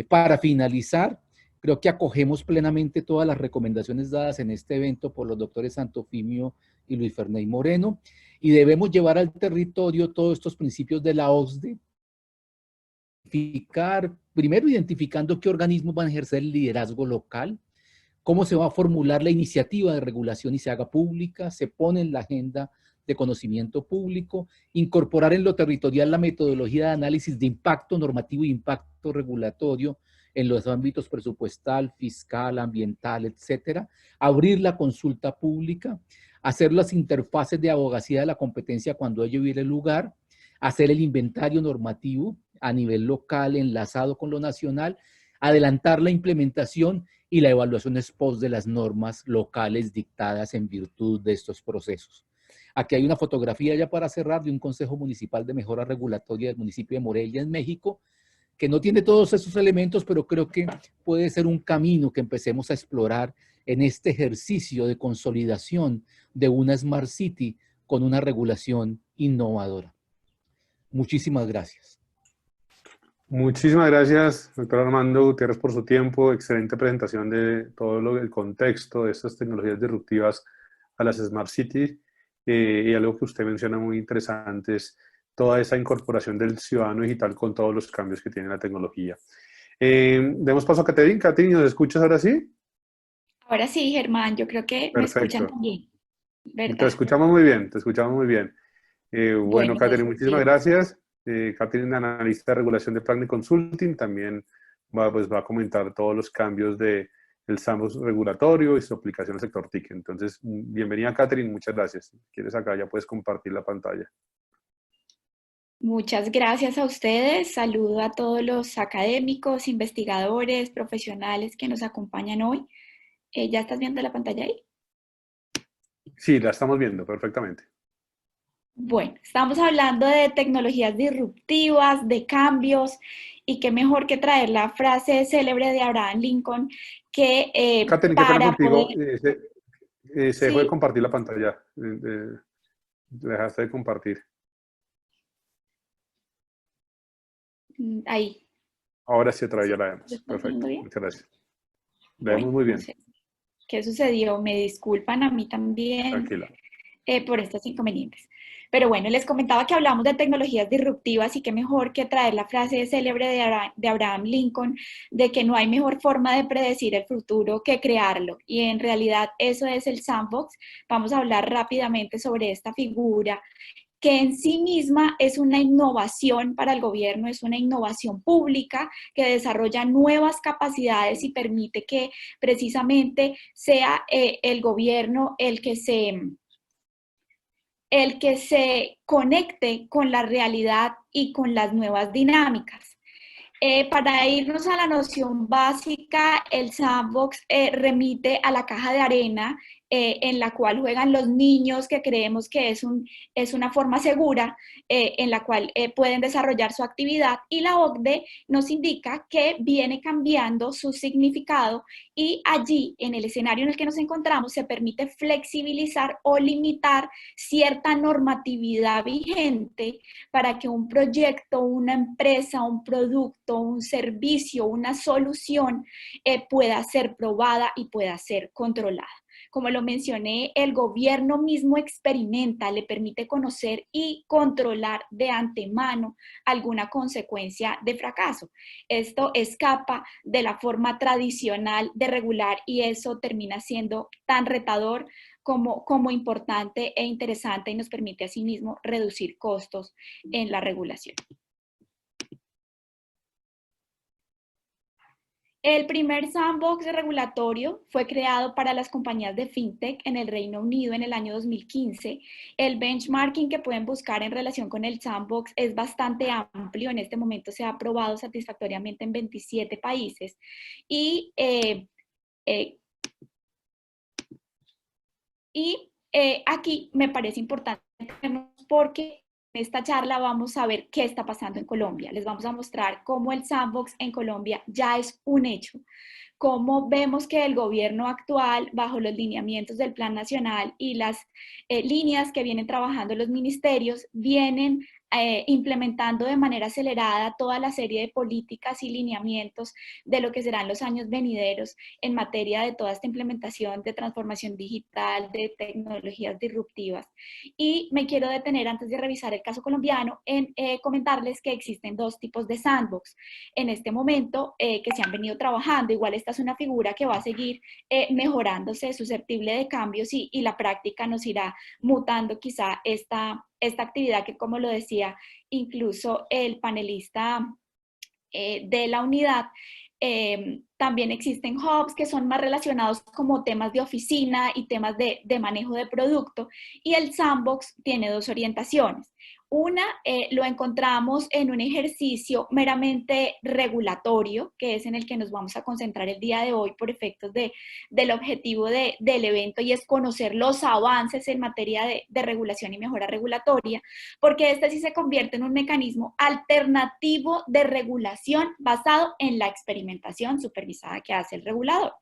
Speaker 4: Para finalizar, creo que acogemos plenamente todas las recomendaciones dadas en este evento por los doctores Santofimio y Luis Ferney Moreno, y debemos llevar al territorio todos estos principios de la OCDE, primero identificando qué organismos van a ejercer el liderazgo local, cómo se va a formular la iniciativa de regulación y se haga pública, se pone en la agenda de conocimiento público, incorporar en lo territorial la metodología de análisis de impacto normativo y impacto regulatorio, en los ámbitos presupuestal, fiscal, ambiental, etcétera, abrir la consulta pública, hacer las interfaces de abogacía de la competencia cuando ello hubiera lugar, hacer el inventario normativo a nivel local enlazado con lo nacional, adelantar la implementación y la evaluación ex post de las normas locales dictadas en virtud de estos procesos. Aquí hay una fotografía ya para cerrar de un Consejo Municipal de Mejora Regulatoria del municipio de Morelia, en México, que no tiene todos esos elementos, pero creo que puede ser un camino que empecemos a explorar en este ejercicio de consolidación de una Smart City con una regulación innovadora. Muchísimas gracias.
Speaker 2: Muchísimas gracias, doctor Armando Gutiérrez, por su tiempo. Excelente presentación de todo el contexto de estas tecnologías disruptivas a las Smart Cities. Y algo que usted menciona muy interesante es toda esa incorporación del ciudadano digital con todos los cambios que tiene la tecnología. Demos paso a Caterine. Caterine, ¿nos escuchas ahora sí?
Speaker 5: Ahora sí, Germán, yo creo que
Speaker 2: Perfecto.
Speaker 5: me escuchan también, ¿verdad?
Speaker 2: Te escuchamos muy bien, te escuchamos muy bien. Bueno, Catherine,
Speaker 1: eso
Speaker 2: muchísimas
Speaker 1: sí.
Speaker 2: gracias. Catherine, analista de regulación de Planning Consulting, también va a comentar todos los cambios del sandbox regulatorio y su aplicación al sector TIC. Entonces, bienvenida, Catherine, muchas gracias. Si quieres acá, ya puedes compartir la pantalla.
Speaker 5: Muchas gracias a ustedes. Saludo a todos los académicos, investigadores, profesionales que nos acompañan hoy. ¿Ya estás viendo la pantalla ahí?
Speaker 2: Sí, la estamos viendo perfectamente.
Speaker 5: Bueno, estamos hablando de tecnologías disruptivas, de cambios, y qué mejor que traer la frase célebre de Abraham Lincoln que
Speaker 2: Catherine, qué pena
Speaker 5: para
Speaker 2: contigo.
Speaker 5: poder...
Speaker 2: Se dejó de
Speaker 5: Sí,
Speaker 2: compartir la pantalla. Dejaste de compartir.
Speaker 5: ahí.
Speaker 2: Ahora sí, otra vez ya la
Speaker 5: ¿Lo
Speaker 2: vemos.
Speaker 5: estás
Speaker 2: Perfecto.
Speaker 5: viendo bien?
Speaker 2: Muchas gracias. La vemos
Speaker 5: Bueno,
Speaker 2: muy
Speaker 5: no
Speaker 2: bien.
Speaker 5: sé. ¿Qué sucedió? Me disculpan a mí también
Speaker 2: Tranquila.
Speaker 5: por estos inconvenientes. Pero bueno, les comentaba que hablamos de tecnologías disruptivas y qué mejor que traer la frase célebre de Abraham Lincoln de que no hay mejor forma de predecir el futuro que crearlo. Y en realidad eso es el sandbox. Vamos a hablar rápidamente sobre esta figura que en sí misma es una innovación para el gobierno, es una innovación pública que desarrolla nuevas capacidades y permite que precisamente sea el gobierno el que se conecte con la realidad y con las nuevas dinámicas. Para irnos a la noción básica, el sandbox remite a la caja de arena en la cual juegan los niños, que creemos que es una forma segura en la cual pueden desarrollar su actividad, y la OCDE nos indica que viene cambiando su significado y allí, en el escenario en el que nos encontramos, se permite flexibilizar o limitar cierta normatividad vigente para que un proyecto, una empresa, un producto, un servicio, una solución pueda ser probada y pueda ser controlada. Como lo mencioné, el gobierno mismo experimenta, le permite conocer y controlar de antemano alguna consecuencia de fracaso. Esto escapa de la forma tradicional de regular y eso termina siendo tan retador como importante e interesante y nos permite asimismo reducir costos en la regulación. El primer sandbox regulatorio fue creado para las compañías de fintech en el Reino Unido en el año 2015. El benchmarking que pueden buscar en relación con el sandbox es bastante amplio. En este momento se ha aprobado satisfactoriamente en 27 países. Y aquí me parece importante porque en esta charla vamos a ver qué está pasando en Colombia. Les vamos a mostrar cómo el sandbox en Colombia ya es un hecho, cómo vemos que el gobierno actual, bajo los lineamientos del Plan Nacional y las líneas que vienen trabajando los ministerios, vienen implementando de manera acelerada toda la serie de políticas y lineamientos de lo que serán los años venideros en materia de toda esta implementación de transformación digital, de tecnologías disruptivas. Y me quiero detener antes de revisar el caso colombiano en comentarles que existen dos tipos de sandbox en este momento que se han venido trabajando. Igual esta es una figura que va a seguir mejorándose, susceptible de cambios y la práctica nos irá mutando quizá esta actividad que, como lo decía incluso el panelista de la unidad, también existen hubs que son más relacionados como temas de oficina y temas de manejo de producto, y el sandbox tiene dos orientaciones. Una, lo encontramos en un ejercicio meramente regulatorio, que es en el que nos vamos a concentrar el día de hoy por efectos del objetivo del evento, y es conocer los avances en materia de regulación y mejora regulatoria, porque este sí se convierte en un mecanismo alternativo de regulación basado en la experimentación supervisada que hace el regulador.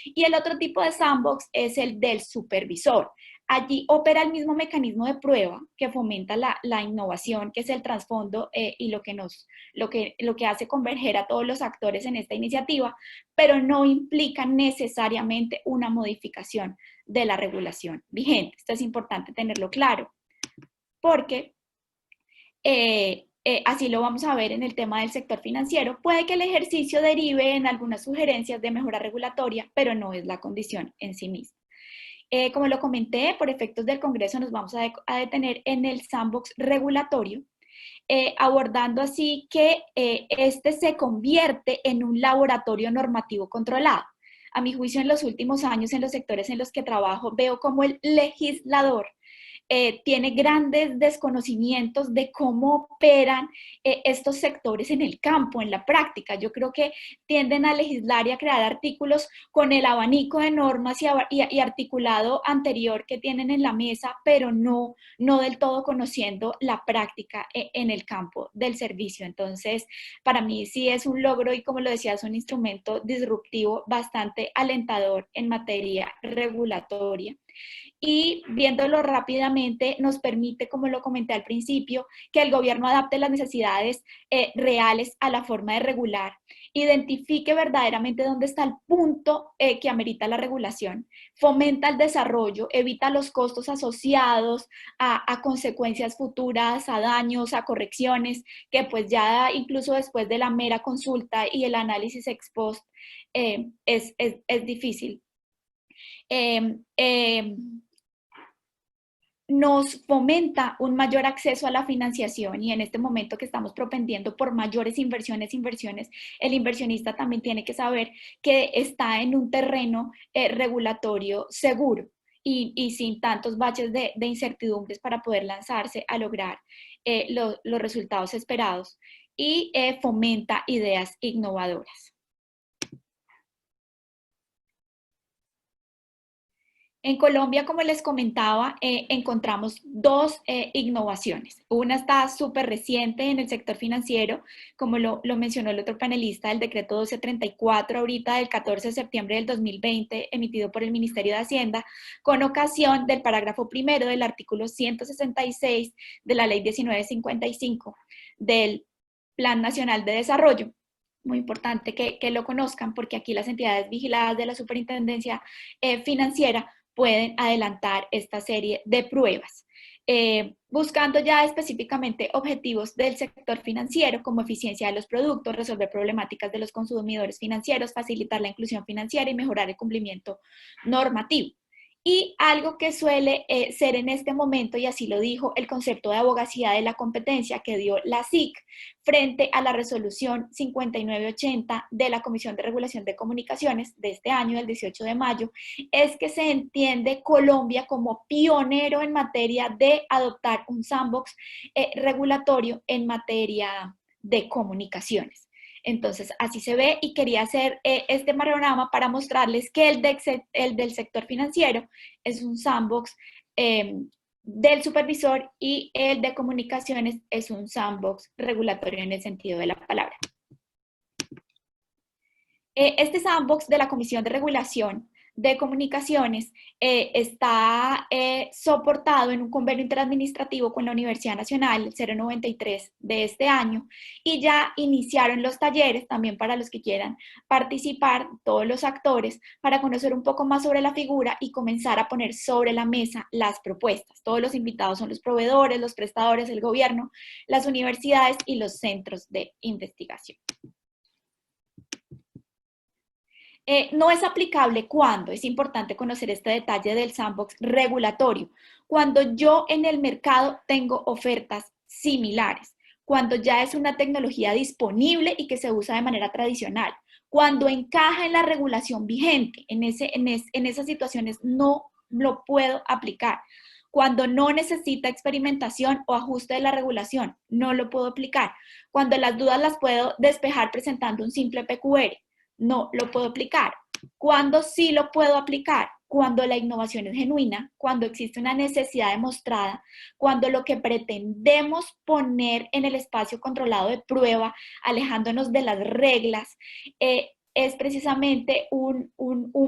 Speaker 5: Y el otro tipo de sandbox es el del supervisor. Allí opera el mismo mecanismo de prueba que fomenta la innovación, que es el trasfondo y lo que hace converger a todos los actores en esta iniciativa, pero no implica necesariamente una modificación de la regulación vigente. Esto es importante tenerlo claro, porque así lo vamos a ver en el tema del sector financiero. Puede que el ejercicio derive en algunas sugerencias de mejora regulatoria, pero no es la condición en sí misma. Como lo comenté, por efectos del Congreso nos vamos a detener en el sandbox regulatorio, abordando así que este se convierte en un laboratorio normativo controlado. A mi juicio, en los últimos años, en los sectores en los que trabajo, veo como el legislador tiene grandes desconocimientos de cómo operan estos sectores en el campo, en la práctica. Yo creo que tienden a legislar y a crear artículos con el abanico de normas y articulado anterior que tienen en la mesa, pero no del todo conociendo la práctica en el campo del servicio. Entonces, para mí sí es un logro y, como lo decía, es un instrumento disruptivo bastante alentador en materia regulatoria. Y viéndolo rápidamente nos permite, como lo comenté al principio, que el gobierno adapte las necesidades reales a la forma de regular, identifique verdaderamente dónde está el punto que amerita la regulación, fomenta el desarrollo, evita los costos asociados a consecuencias futuras, a daños, a correcciones, que pues ya incluso después de la mera consulta y el análisis ex post es difícil. Nos fomenta un mayor acceso a la financiación, y en este momento que estamos propendiendo por mayores inversiones, el inversionista también tiene que saber que está en un terreno regulatorio seguro y sin tantos baches de incertidumbres para poder lanzarse a lograr los resultados esperados, y fomenta ideas innovadoras. En Colombia, como les comentaba, encontramos dos innovaciones. Una está súper reciente en el sector financiero, como lo mencionó el otro panelista, el decreto 1234, ahorita del 14 de septiembre del 2020, emitido por el Ministerio de Hacienda, con ocasión del parágrafo primero del artículo 166 de la Ley 1955 del Plan Nacional de Desarrollo. Muy importante que lo conozcan, porque aquí las entidades vigiladas de la Superintendencia Financiera pueden adelantar esta serie de pruebas, buscando ya específicamente objetivos del sector financiero, como eficiencia de los productos, resolver problemáticas de los consumidores financieros, facilitar la inclusión financiera y mejorar el cumplimiento normativo. Y algo que suele ser en este momento, y así lo dijo el concepto de abogacía de la competencia que dio la SIC frente a la resolución 5980 de la Comisión de Regulación de Comunicaciones de este año, del 18 de mayo, es que se entiende Colombia como pionero en materia de adoptar un sandbox regulatorio en materia de comunicaciones. Entonces, así se ve, y quería hacer este panorama para mostrarles que el del sector financiero es un sandbox del supervisor, y el de comunicaciones es un sandbox regulatorio en el sentido de la palabra. Este sandbox de la Comisión de Regulación de Comunicaciones está soportado en un convenio interadministrativo con la Universidad Nacional, el 093 de este año, y ya iniciaron los talleres también para los que quieran participar, todos los actores, para conocer un poco más sobre la figura y comenzar a poner sobre la mesa las propuestas. Todos los invitados son los proveedores, los prestadores, el gobierno, las universidades y los centros de investigación. No es aplicable cuando, es importante conocer este detalle del sandbox regulatorio, cuando yo en el mercado tengo ofertas similares, cuando ya es una tecnología disponible y que se usa de manera tradicional, cuando encaja en la regulación vigente. En esas situaciones no lo puedo aplicar. Cuando no necesita experimentación o ajuste de la regulación, no lo puedo aplicar. Cuando las dudas las puedo despejar presentando un simple PQR, no lo puedo aplicar. ¿Cuándo sí lo puedo aplicar? Cuando la innovación es genuina, cuando existe una necesidad demostrada, cuando lo que pretendemos poner en el espacio controlado de prueba, alejándonos de las reglas, es precisamente un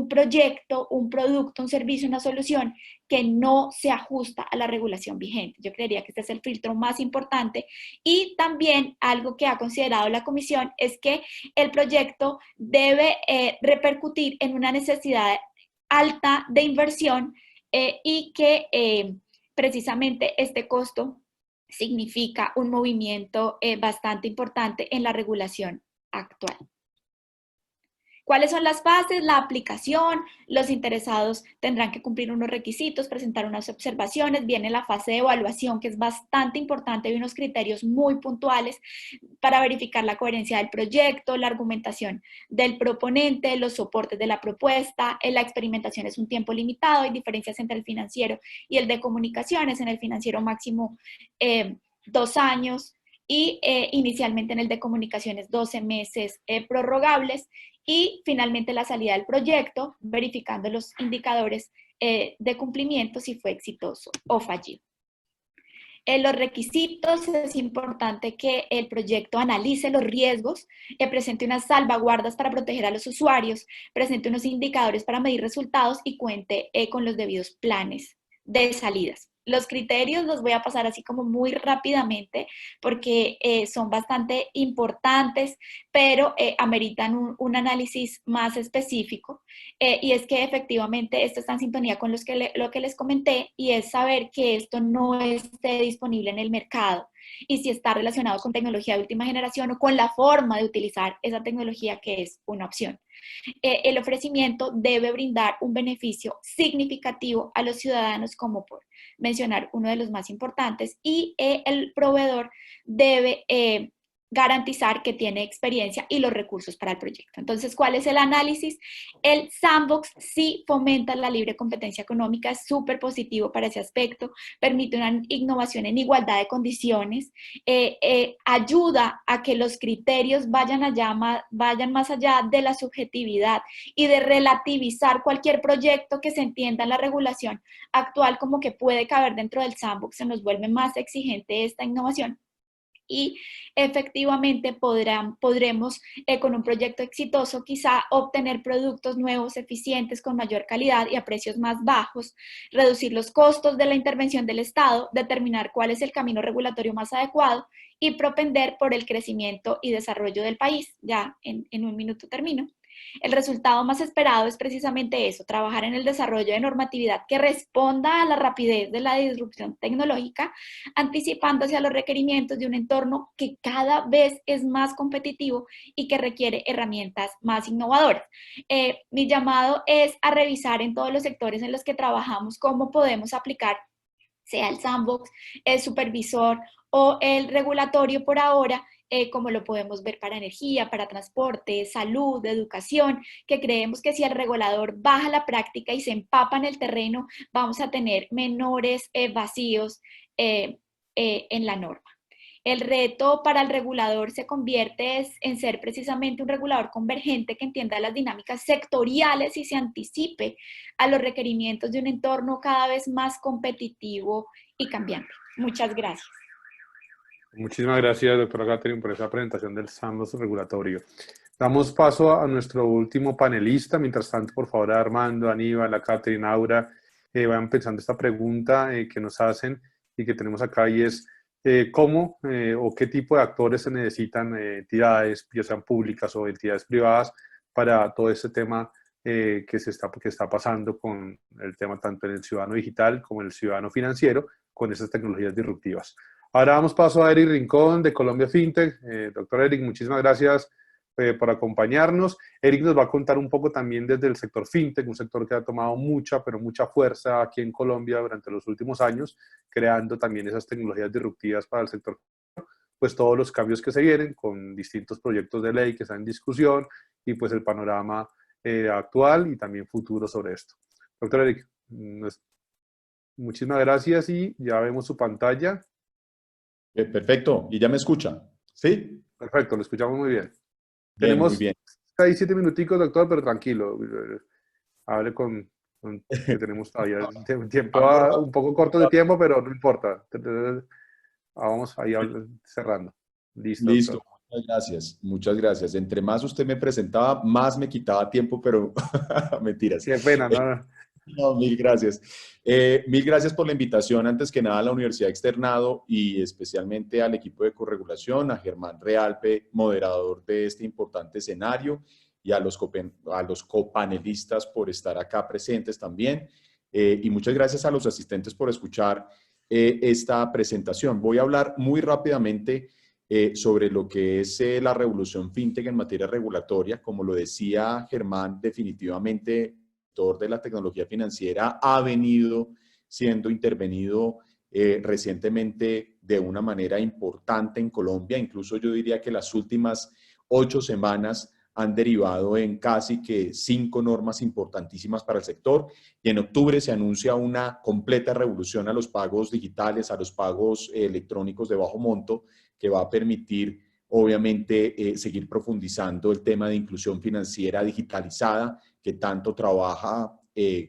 Speaker 5: proyecto, un producto, un servicio, una solución que no se ajusta a la regulación vigente. Yo creería que este es el filtro más importante. Y también algo que ha considerado la comisión es que el proyecto debe repercutir en una necesidad alta de inversión y que precisamente este costo significa un movimiento bastante importante en la regulación actual. ¿Cuáles son las fases? La aplicación, los interesados tendrán que cumplir unos requisitos, presentar unas observaciones, viene la fase de evaluación, que es bastante importante, hay unos criterios muy puntuales para verificar la coherencia del proyecto, la argumentación del proponente, los soportes de la propuesta, la experimentación es un tiempo limitado, hay diferencias entre el financiero y el de comunicaciones, en el financiero máximo 2 años, y inicialmente en el de comunicaciones 12 meses prorrogables, y finalmente la salida del proyecto, verificando los indicadores de cumplimiento si fue exitoso o fallido. En los requisitos es importante que el proyecto analice los riesgos, presente unas salvaguardas para proteger a los usuarios, presente unos indicadores para medir resultados y cuente con los debidos planes de salidas. Los criterios los voy a pasar así como muy rápidamente porque son bastante importantes, pero ameritan un análisis más específico. Y es que efectivamente esto está en sintonía con lo que les comenté, y es saber que esto no esté disponible en el mercado y si está relacionado con tecnología de última generación o con la forma de utilizar esa tecnología, que es una opción. El ofrecimiento debe brindar un beneficio significativo a los ciudadanos, como por mencionar uno de los más importantes, y el proveedor debe garantizar que tiene experiencia y los recursos para el proyecto. Entonces, ¿cuál es el análisis? El sandbox sí fomenta la libre competencia económica, es súper positivo para ese aspecto, permite una innovación en igualdad de condiciones, ayuda a que los criterios vayan más allá de la subjetividad y de relativizar cualquier proyecto que se entienda en la regulación actual como que puede caber dentro del sandbox, se nos vuelve más exigente esta innovación. Y efectivamente podremos con un proyecto exitoso quizá obtener productos nuevos, eficientes, con mayor calidad y a precios más bajos, reducir los costos de la intervención del Estado, determinar cuál es el camino regulatorio más adecuado y propender por el crecimiento y desarrollo del país. Ya en un minuto termino. El resultado más esperado es precisamente eso, trabajar en el desarrollo de normatividad que responda a la rapidez de la disrupción tecnológica, anticipándose a los requerimientos de un entorno que cada vez es más competitivo y que requiere herramientas más innovadoras. Mi llamado es a revisar en todos los sectores en los que trabajamos cómo podemos aplicar, sea el sandbox, el supervisor o el regulatorio por ahora, como lo podemos ver para energía, para transporte, salud, educación, que creemos que si el regulador baja la práctica y se empapa en el terreno, vamos a tener menores vacíos en la norma. El reto para el regulador se convierte en ser precisamente un regulador convergente que entienda las dinámicas sectoriales y se anticipe a los requerimientos de un entorno cada vez más competitivo y cambiante. Muchas gracias.
Speaker 2: Muchísimas gracias, doctora Catherine, por esa presentación del sandbox regulatorio. Damos paso a nuestro último panelista. Mientras tanto, por favor, Armando, Aníbal, a Catherine, Aura, vayan pensando esta pregunta que nos hacen y que tenemos acá, y es cómo o qué tipo de actores se necesitan, entidades, ya sean públicas o entidades privadas, para todo este tema que está pasando con el tema tanto en el ciudadano digital como en el ciudadano financiero, con esas tecnologías disruptivas. Ahora damos paso a Eric Rincón de Colombia FinTech. Doctor Eric, muchísimas gracias por acompañarnos. Eric nos va a contar un poco también desde el sector FinTech, un sector que ha tomado mucha fuerza aquí en Colombia durante los últimos años, creando también esas tecnologías disruptivas para el sector, pues todos los cambios que se vienen con distintos proyectos de ley que están en discusión y pues el panorama actual y también futuro sobre esto. Doctor Eric, muchísimas gracias y ya vemos su pantalla.
Speaker 6: Perfecto, ¿y ya me escuchan? ¿Sí?
Speaker 2: Perfecto, lo escuchamos muy bien.
Speaker 6: Bien,
Speaker 2: Tenemos
Speaker 6: muy bien.
Speaker 2: 6-7 minuticos, doctor, pero tranquilo. Hable con que tenemos todavía un tiempo un poco corto de tiempo, pero no importa. Vamos ahí cerrando. Listo.
Speaker 6: Listo,
Speaker 2: Doctor.
Speaker 6: muchas gracias, muchas gracias. Entre más usted me presentaba, más me quitaba tiempo, pero mentiras.
Speaker 2: Qué pena, ¿no?
Speaker 6: No, mil gracias. Mil gracias por la invitación, antes que nada a la Universidad Externado y especialmente al equipo de corregulación, a Germán Realpe, moderador de este importante escenario, y a los copanelistas por estar acá presentes también. Y muchas gracias a los asistentes por escuchar esta presentación. Voy a hablar muy rápidamente sobre lo que es la revolución fintech en materia regulatoria. Como lo decía Germán, definitivamente el sector de la tecnología financiera ha venido siendo intervenido recientemente de una manera importante en Colombia. Incluso yo diría que las últimas 8 semanas han derivado en casi que 5 normas importantísimas para el sector, y en octubre se anuncia una completa revolución a los pagos digitales, a los pagos electrónicos de bajo monto, que va a permitir, obviamente, seguir profundizando el tema de inclusión financiera digitalizada que tanto trabaja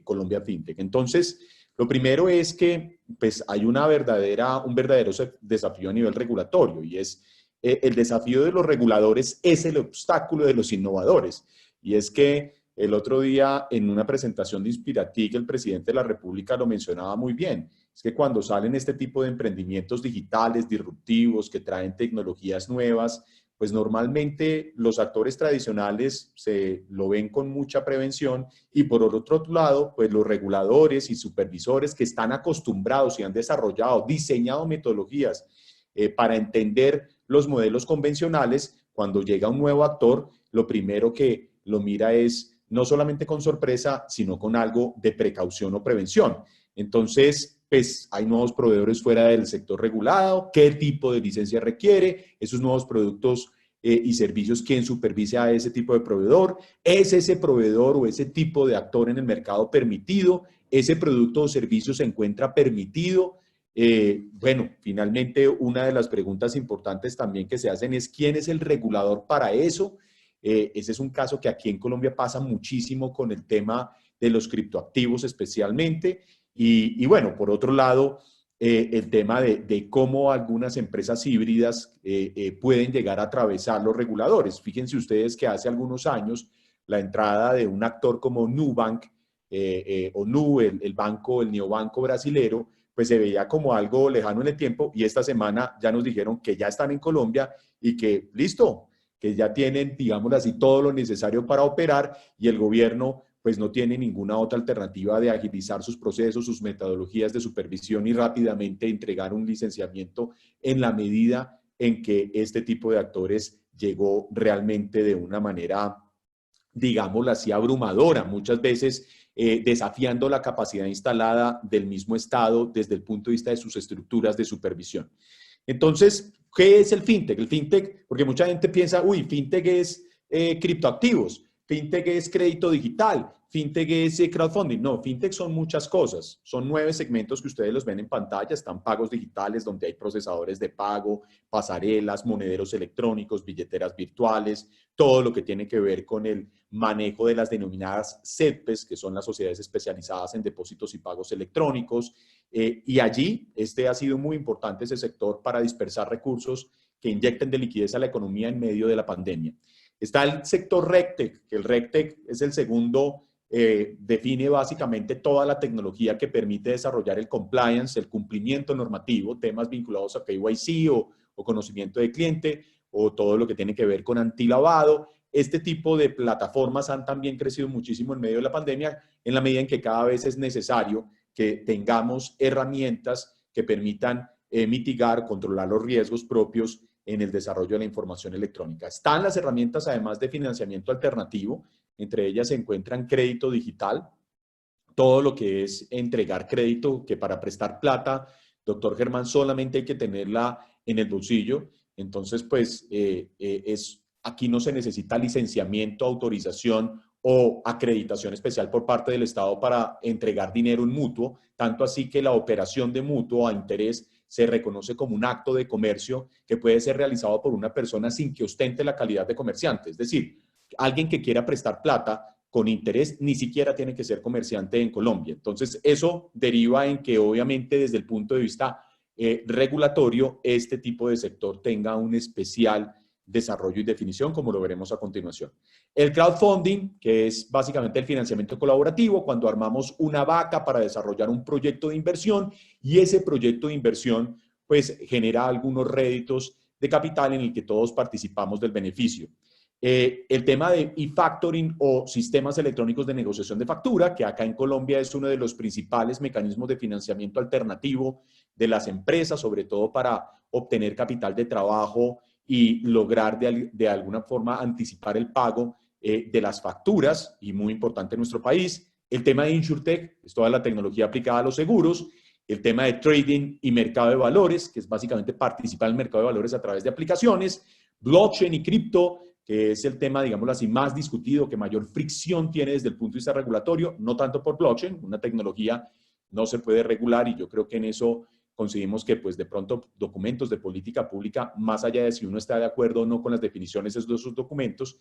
Speaker 6: Colombia FinTech. Entonces, lo primero es que pues, hay un verdadero desafío a nivel regulatorio, y es el desafío de los reguladores es el obstáculo de los innovadores. Y es que el otro día en una presentación de Inspiratic, el presidente de la República lo mencionaba muy bien. Es que cuando salen este tipo de emprendimientos digitales, disruptivos, que traen tecnologías nuevas, pues normalmente los actores tradicionales se lo ven con mucha prevención, y por otro lado, pues los reguladores y supervisores que están acostumbrados y han desarrollado, diseñado metodologías para entender los modelos convencionales, cuando llega un nuevo actor, lo primero que lo mira es no solamente con sorpresa, sino con algo de precaución o prevención. Entonces, pues hay nuevos proveedores fuera del sector regulado, qué tipo de licencia requiere, esos nuevos productos y servicios, quién supervisa a ese tipo de proveedor, es ese proveedor o ese tipo de actor en el mercado permitido, ese producto o servicio se encuentra permitido. Bueno, finalmente una de las preguntas importantes también que se hacen es ¿quién es el regulador para eso? Ese es un caso que aquí en Colombia pasa muchísimo con el tema de los criptoactivos especialmente. Y bueno, por otro lado, el tema de cómo algunas empresas híbridas pueden llegar a atravesar los reguladores. Fíjense ustedes que hace algunos años la entrada de un actor como Nubank o Nu, el neobanco brasilero, pues se veía como algo lejano en el tiempo, y esta semana ya nos dijeron que ya están en Colombia y que listo, que ya tienen, digámoslo así, todo lo necesario para operar, y el gobierno pues no tiene ninguna otra alternativa de agilizar sus procesos, sus metodologías de supervisión y rápidamente entregar un licenciamiento en la medida en que este tipo de actores llegó realmente de una manera, digámoslo así, abrumadora, muchas veces desafiando la capacidad instalada del mismo Estado desde el punto de vista de sus estructuras de supervisión. Entonces, ¿qué es el fintech? El fintech, porque mucha gente piensa, uy, fintech es criptoactivos, fintech es crédito digital, fintech es crowdfunding. No, fintech son muchas cosas. Son 9 segmentos que ustedes los ven en pantalla. Están pagos digitales, donde hay procesadores de pago, pasarelas, monederos electrónicos, billeteras virtuales, todo lo que tiene que ver con el manejo de las denominadas SEDPES, que son las sociedades especializadas en depósitos y pagos electrónicos. Y allí ha sido muy importante ese sector para dispersar recursos que inyecten de liquidez a la economía en medio de la pandemia. Está el sector RegTech, que el RegTech es el segundo, define básicamente toda la tecnología que permite desarrollar el compliance, el cumplimiento normativo, temas vinculados a KYC o conocimiento de cliente, o todo lo que tiene que ver con antilavado. Este tipo de plataformas han también crecido muchísimo en medio de la pandemia, en la medida en que cada vez es necesario que tengamos herramientas que permitan mitigar, controlar los riesgos propios en el desarrollo de la información electrónica. Están las herramientas, además, de financiamiento alternativo. Entre ellas se encuentran crédito digital, todo lo que es entregar crédito, que para prestar plata, doctor Germán, solamente hay que tenerla en el bolsillo. Entonces, pues, aquí no se necesita licenciamiento, autorización o acreditación especial por parte del Estado para entregar dinero en mutuo, tanto así que la operación de mutuo a interés se reconoce como un acto de comercio que puede ser realizado por una persona sin que ostente la calidad de comerciante. Es decir, alguien que quiera prestar plata con interés ni siquiera tiene que ser comerciante en Colombia. Entonces, eso deriva en que obviamente desde el punto de vista regulatorio, este tipo de sector tenga un especial desarrollo y definición, como lo veremos a continuación. El crowdfunding, que es básicamente el financiamiento colaborativo, cuando armamos una vaca para desarrollar un proyecto de inversión, y ese proyecto de inversión pues genera algunos réditos de capital en el que todos participamos del beneficio. El tema de e-factoring o sistemas electrónicos de negociación de factura, que acá en Colombia es uno de los principales mecanismos de financiamiento alternativo de las empresas, sobre todo para obtener capital de trabajo y lograr de alguna forma anticipar el pago de las facturas, y muy importante en nuestro país. El tema de InsurTech, es toda la tecnología aplicada a los seguros. El tema de trading y mercado de valores, que es básicamente participar en el mercado de valores a través de aplicaciones. Blockchain y cripto, que es el tema, digámoslo así, más discutido, que mayor fricción tiene desde el punto de vista regulatorio, no tanto por blockchain, una tecnología no se puede regular, y yo creo que en eso conseguimos que, pues, de pronto, documentos de política pública, más allá de si uno está de acuerdo o no con las definiciones de esos documentos,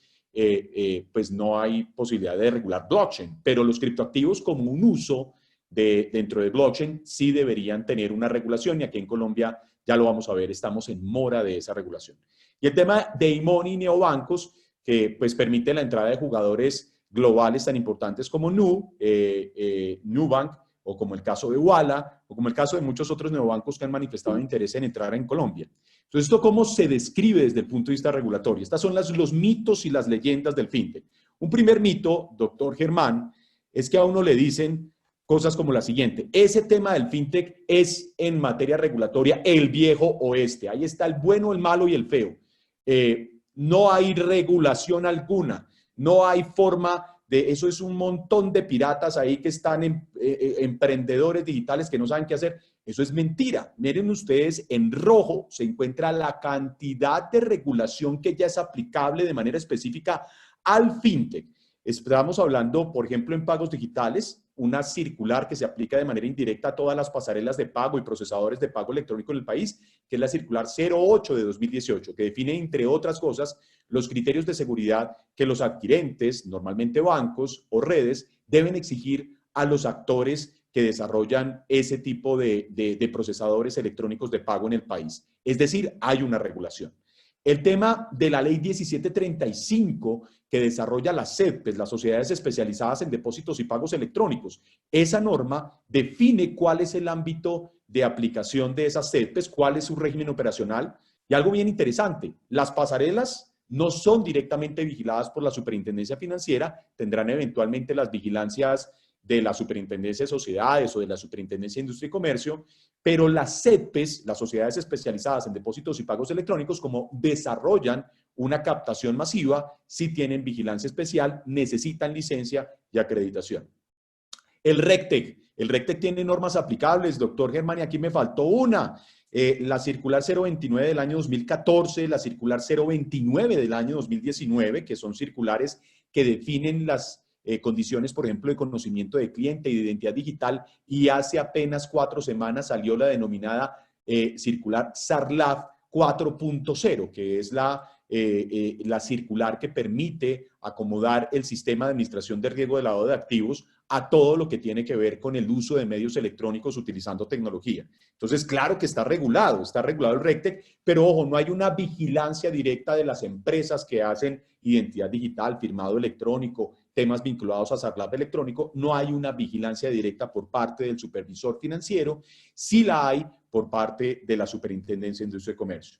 Speaker 6: pues no hay posibilidad de regular blockchain, pero los criptoactivos como un uso dentro de blockchain sí deberían tener una regulación, y aquí en Colombia ya lo vamos a ver, estamos en mora de esa regulación. Y el tema de e-money y neobancos, que pues permite la entrada de jugadores globales tan importantes como Nubank, o como el caso de Ualá, o como el caso de muchos otros neobancos que han manifestado interés en entrar en Colombia. Entonces, ¿esto cómo se describe desde el punto de vista regulatorio? Estas son los mitos y las leyendas del fintech. Un primer mito, doctor Germán, es que a uno le dicen cosas como la siguiente: ese tema del fintech es en materia regulatoria el viejo oeste. Ahí está el bueno, el malo y el feo. No hay regulación alguna, no hay forma de eso, es un montón de piratas ahí que están emprendedores digitales que no saben qué hacer. Eso es mentira. Miren ustedes, en rojo se encuentra la cantidad de regulación que ya es aplicable de manera específica al fintech. Estamos hablando, por ejemplo, en pagos digitales, una circular que se aplica de manera indirecta a todas las pasarelas de pago y procesadores de pago electrónico en el país, que es la circular 08 de 2018, que define, entre otras cosas, los criterios de seguridad que los adquirentes, normalmente bancos o redes, deben exigir a los actores que desarrollan ese tipo de procesadores electrónicos de pago en el país. Es decir, hay una regulación. El tema de la ley 1735, que desarrolla las SEDPES, las sociedades especializadas en depósitos y pagos electrónicos. Esa norma define cuál es el ámbito de aplicación de esas SEDPES, cuál es su régimen operacional. Y algo bien interesante, las pasarelas no son directamente vigiladas por la Superintendencia Financiera, tendrán eventualmente las vigilancias de la Superintendencia de Sociedades o de la Superintendencia de Industria y Comercio, pero las SEDPES, las sociedades especializadas en depósitos y pagos electrónicos, como desarrollan una captación masiva, sí tienen vigilancia especial, necesitan licencia y acreditación. El RECTEC tiene normas aplicables, doctor Germán, y aquí me faltó una. La circular 029 del año 2014, la circular 029 del año 2019, que son circulares que definen las condiciones, por ejemplo, de conocimiento de cliente y de identidad digital, y hace apenas 4 semanas salió la denominada circular SARLAF 4.0, que es la circular que permite acomodar el sistema de administración de riesgo de lavado de activos a todo lo que tiene que ver con el uso de medios electrónicos utilizando tecnología. Entonces, claro que está regulado el RECTEC, pero ojo, no hay una vigilancia directa de las empresas que hacen identidad digital, firmado electrónico, temas vinculados a SARLAF electrónico, no hay una vigilancia directa por parte del supervisor financiero, sí la hay por parte de la Superintendencia de Industria y Comercio.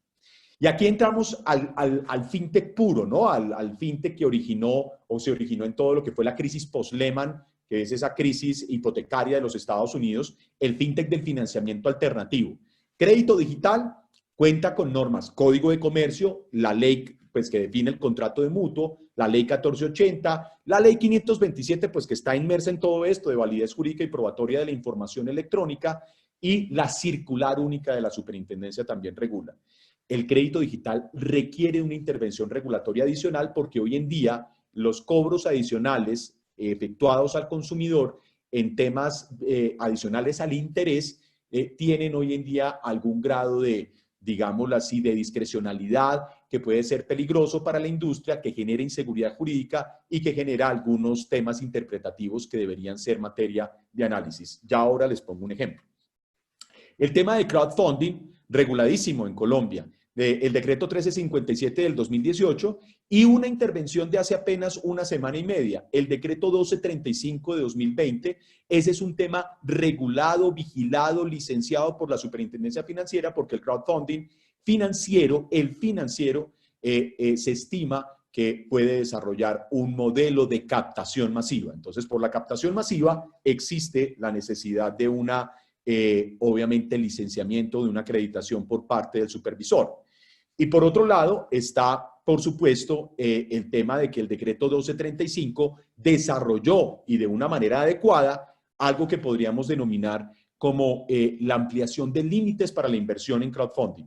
Speaker 6: Y aquí entramos al fintech puro, ¿no? Al fintech que originó o se originó en todo lo que fue la crisis post-Lehman, que es esa crisis hipotecaria de los Estados Unidos, el fintech del financiamiento alternativo. Crédito digital cuenta con normas, Código de Comercio, la ley pues, que define el contrato de mutuo, la ley 1480, la ley 527, pues que está inmersa en todo esto de validez jurídica y probatoria de la información electrónica, y la circular única de la Superintendencia también regula. El crédito digital requiere una intervención regulatoria adicional porque hoy en día los cobros adicionales efectuados al consumidor en temas adicionales al interés tienen hoy en día algún grado de, digámoslo así, de discrecionalidad que puede ser peligroso para la industria, que genera inseguridad jurídica y que genera algunos temas interpretativos que deberían ser materia de análisis. Ya ahora les pongo un ejemplo. El tema de crowdfunding, reguladísimo en Colombia, el decreto 1357 del 2018 y una intervención de hace apenas una semana y media, el decreto 1235 de 2020. Ese es un tema regulado, vigilado, licenciado por la Superintendencia Financiera, porque el crowdfunding financiero, se estima que puede desarrollar un modelo de captación masiva. Entonces, por la captación masiva existe la necesidad de una obviamente licenciamiento, de una acreditación por parte del supervisor. Y por otro lado está, por supuesto, el tema de que el decreto 1235 desarrolló y de una manera adecuada algo que podríamos denominar como la ampliación de límites para la inversión en crowdfunding.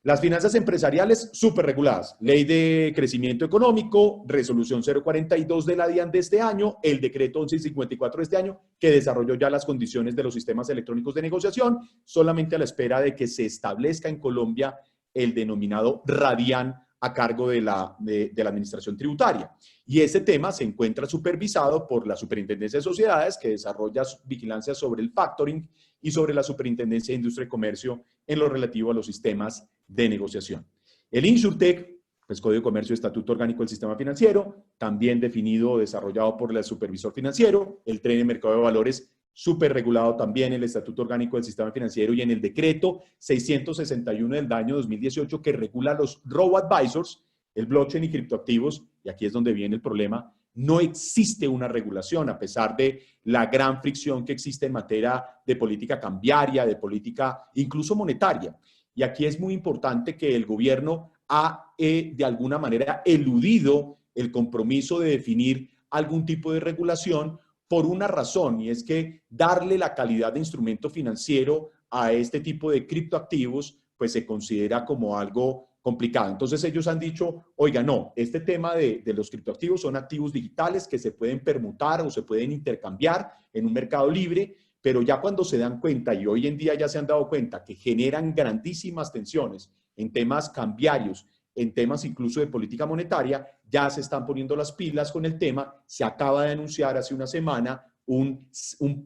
Speaker 6: Las finanzas empresariales súper reguladas, ley de crecimiento económico, resolución 042 de la DIAN de este año, el decreto 1154 de este año, que desarrolló ya las condiciones de los sistemas electrónicos de negociación, solamente a la espera de que se establezca en Colombia el denominado RADIAN a cargo de la Administración Tributaria. Y ese tema se encuentra supervisado por la Superintendencia de Sociedades, que desarrolla vigilancia sobre el factoring, y sobre la Superintendencia de Industria y Comercio en lo relativo a los sistemas de negociación. El InsurTech, pues Código de Comercio y Estatuto Orgánico del Sistema Financiero, también definido o desarrollado por el Supervisor Financiero, el Tren de Mercado de Valores, súper regulado también en el Estatuto Orgánico del Sistema Financiero y en el Decreto 661 del año 2018 que regula los robo-advisors, el blockchain y criptoactivos, y aquí es donde viene el problema. No existe una regulación, a pesar de la gran fricción que existe en materia de política cambiaria, de política incluso monetaria. Y aquí es muy importante que el gobierno ha, de alguna manera, eludido el compromiso de definir algún tipo de regulación por una razón, y es que darle la calidad de instrumento financiero a este tipo de criptoactivos, pues se considera como algo complicado. Entonces ellos han dicho, oiga, no, este tema de los criptoactivos son activos digitales que se pueden permutar o se pueden intercambiar en un mercado libre, pero ya cuando se dan cuenta, y hoy en día ya se han dado cuenta, que generan grandísimas tensiones en temas cambiarios, en temas incluso de política monetaria, ya se están poniendo las pilas con el tema. Se acaba de anunciar hace una semana un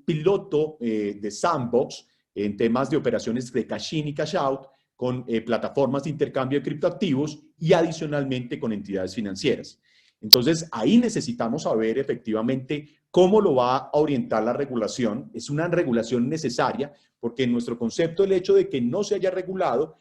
Speaker 6: piloto de sandbox en temas de operaciones de cash in y cash out, con plataformas de intercambio de criptoactivos y adicionalmente con entidades financieras. Entonces, ahí necesitamos saber efectivamente cómo lo va a orientar la regulación. Es una regulación necesaria porque en nuestro concepto el hecho de que no se haya regulado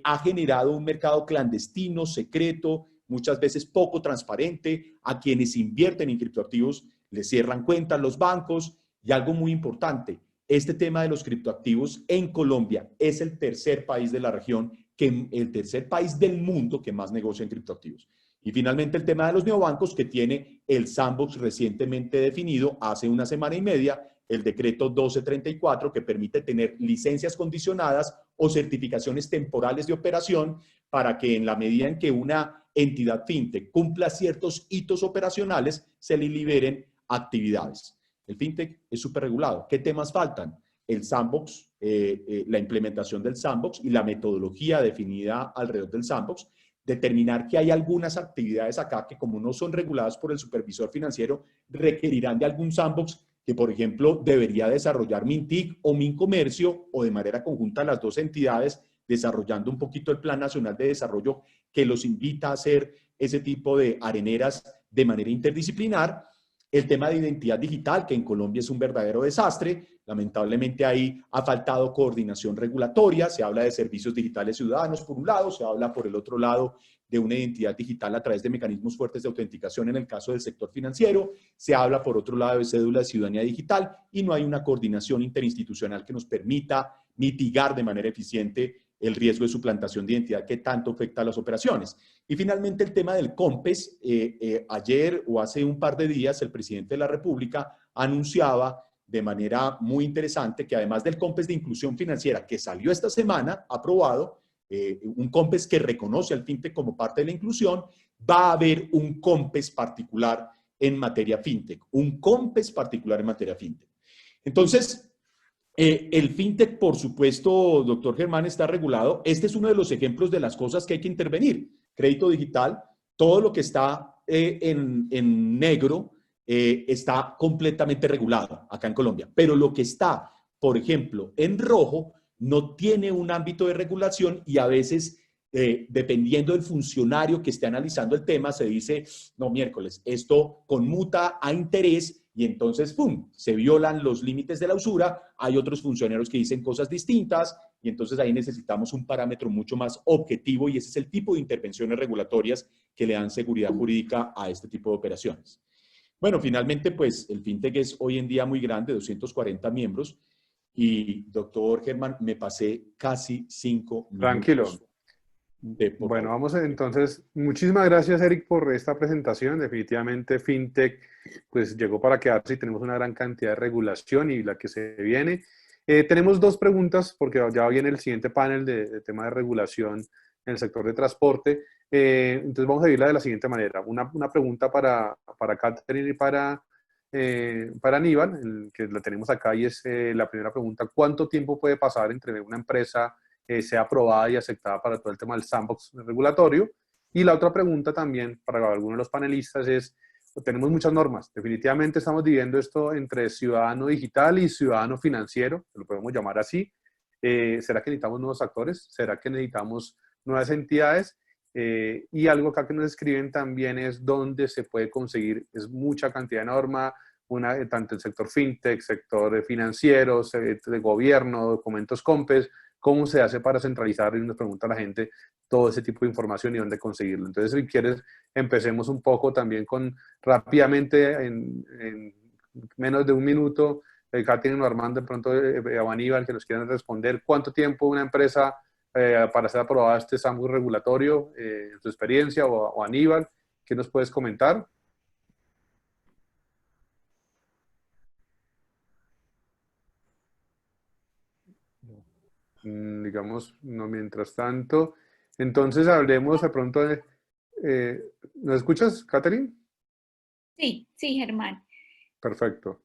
Speaker 6: ha generado un mercado clandestino, secreto, muchas veces poco transparente. A quienes invierten en criptoactivos les cierran cuentas los bancos. Y algo muy importante, este tema de los criptoactivos en Colombia es el tercer país de la región, el tercer país del mundo que más negocia en criptoactivos. Y finalmente el tema de los neobancos, que tiene el sandbox recientemente definido hace una semana y media, el decreto 1234, que permite tener licencias condicionadas o certificaciones temporales de operación para que en la medida en que una entidad fintech cumpla ciertos hitos operacionales, se le liberen actividades. El fintech es súper regulado. ¿Qué temas faltan? El sandbox, la implementación del sandbox y la metodología definida alrededor del sandbox. Determinar que hay algunas actividades acá que, como no son reguladas por el supervisor financiero, requerirán de algún sandbox que, por ejemplo, debería desarrollar Mintic o Mincomercio, o de manera conjunta las dos entidades, desarrollando un poquito el Plan Nacional de Desarrollo que los invita a hacer ese tipo de areneras de manera interdisciplinar. El tema de identidad digital, que en Colombia es un verdadero desastre. Lamentablemente ahí ha faltado coordinación regulatoria. Se habla de servicios digitales ciudadanos por un lado, se habla por el otro lado de una identidad digital a través de mecanismos fuertes de autenticación en el caso del sector financiero. Se habla por otro lado de cédula de ciudadanía digital y no hay una coordinación interinstitucional que nos permita mitigar de manera eficiente el riesgo de suplantación de identidad que tanto afecta a las operaciones. Y finalmente el tema del COMPES. Ayer o hace un par de días el presidente de la República anunciaba de manera muy interesante que además del COMPES de inclusión financiera que salió esta semana, aprobado, un COMPES que reconoce al fintech como parte de la inclusión, va a haber un COMPES particular en materia fintech, un COMPES particular en materia fintech. Entonces, el fintech, por supuesto, doctor Germán, está regulado. Este es uno de los ejemplos de las cosas que hay que intervenir. Crédito digital, todo lo que está en negro está completamente regulado acá en Colombia. Pero lo que está, por ejemplo, en rojo, no tiene un ámbito de regulación y a veces, dependiendo del funcionario que esté analizando el tema, se dice, no, miércoles, esto conmuta a interés y entonces, ¡pum!, se violan los límites de la usura. Hay otros funcionarios que dicen cosas distintas y entonces ahí necesitamos un parámetro mucho más objetivo y ese es el tipo de intervenciones regulatorias que le dan seguridad jurídica a este tipo de operaciones. Bueno, finalmente, pues el fintech es hoy en día muy grande, 240 miembros. Y, doctor Germán, me pasé casi 5 minutos.
Speaker 2: Tranquilo. Bueno, vamos entonces, muchísimas gracias Eric por esta presentación. Definitivamente FinTech pues llegó para quedarse y tenemos una gran cantidad de regulación y la que se viene. Tenemos dos preguntas porque ya viene el siguiente panel de tema de regulación en el sector de transporte. Entonces vamos a irla de la siguiente manera. Una pregunta para Catherine y para Aníbal, que la tenemos acá, y es la primera pregunta: ¿cuánto tiempo puede pasar entre una empresa sea aprobada y aceptada para todo el tema del sandbox regulatorio? Y la otra pregunta también para algunos de los panelistas es: tenemos muchas normas, definitivamente estamos dividiendo esto entre ciudadano digital y ciudadano financiero, lo podemos llamar así. ¿Será que necesitamos nuevos actores? ¿Será que necesitamos nuevas entidades? Y algo acá que nos escriben también es dónde se puede conseguir, es mucha cantidad de norma, tanto el sector fintech, sector financiero, de gobierno, documentos COMPES. ¿Cómo se hace para centralizar? Y nos pregunta la gente todo ese tipo de información y dónde conseguirlo. Entonces, si quieres, empecemos un poco también con, rápidamente, en menos de un minuto, Catherine o Armando, de pronto, o Aníbal, que nos quieran responder, ¿cuánto tiempo una empresa para ser aprobada este sandbox regulatorio, en tu experiencia, o Aníbal, ¿qué nos puedes comentar? Digamos, no, mientras tanto. Entonces, hablemos de pronto de... ¿nos escuchas, Catherine?
Speaker 5: Sí, sí, Germán.
Speaker 2: Perfecto.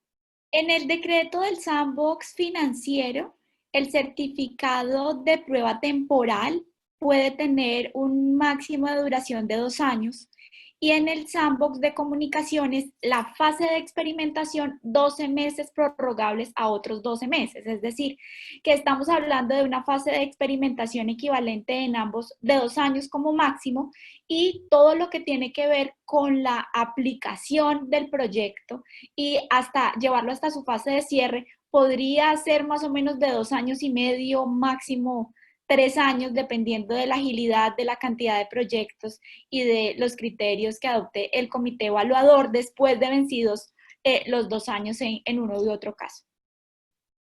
Speaker 5: En el decreto del sandbox financiero, el certificado de prueba temporal puede tener un máximo de duración de 2 años, y en el sandbox de comunicaciones, la fase de experimentación, 12 meses prorrogables a otros 12 meses. Es decir, que estamos hablando de una fase de experimentación equivalente en ambos de 2 años como máximo, y todo lo que tiene que ver con la aplicación del proyecto y hasta llevarlo hasta su fase de cierre podría ser más o menos de 2 años y medio, máximo 3 años, dependiendo de la agilidad, de la cantidad de proyectos y de los criterios que adopte el comité evaluador después de vencidos los 2 años en uno u otro caso.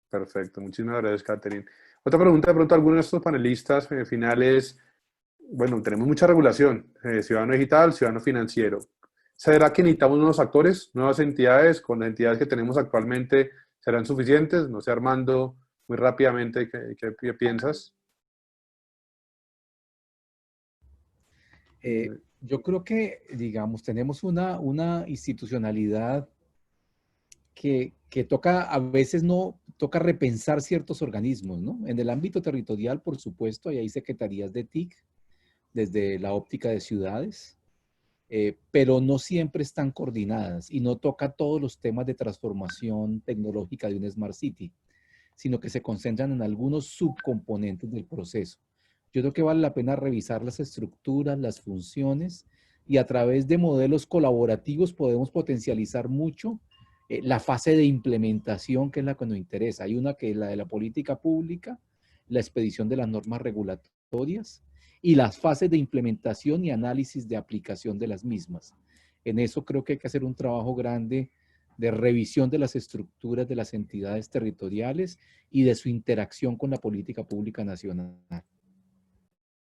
Speaker 2: Perfecto, muchísimas gracias, Catherine. Otra pregunta de pronto a algunos de estos panelistas finales. Bueno, tenemos mucha regulación, ciudadano digital, ciudadano financiero. ¿Será que necesitamos nuevos actores, nuevas entidades? ¿Con las entidades que tenemos actualmente serán suficientes? No sé, Armando, muy rápidamente, ¿qué piensas?
Speaker 4: Yo creo que, digamos, tenemos una institucionalidad que toca, a veces no, toca repensar ciertos organismos, ¿no? En el ámbito territorial, por supuesto, hay secretarías de TIC desde la óptica de ciudades, pero no siempre están coordinadas y no toca todos los temas de transformación tecnológica de un Smart City, sino que se concentran en algunos subcomponentes del proceso. Yo creo que vale la pena revisar las estructuras, las funciones, y a través de modelos colaborativos podemos potencializar mucho la fase de implementación, que es la que nos interesa. Hay una que es la de la política pública, la expedición de las normas regulatorias y las fases de implementación y análisis de aplicación de las mismas. En eso creo que hay que hacer un trabajo grande de revisión de las estructuras de las entidades territoriales y de su interacción con la política pública nacional.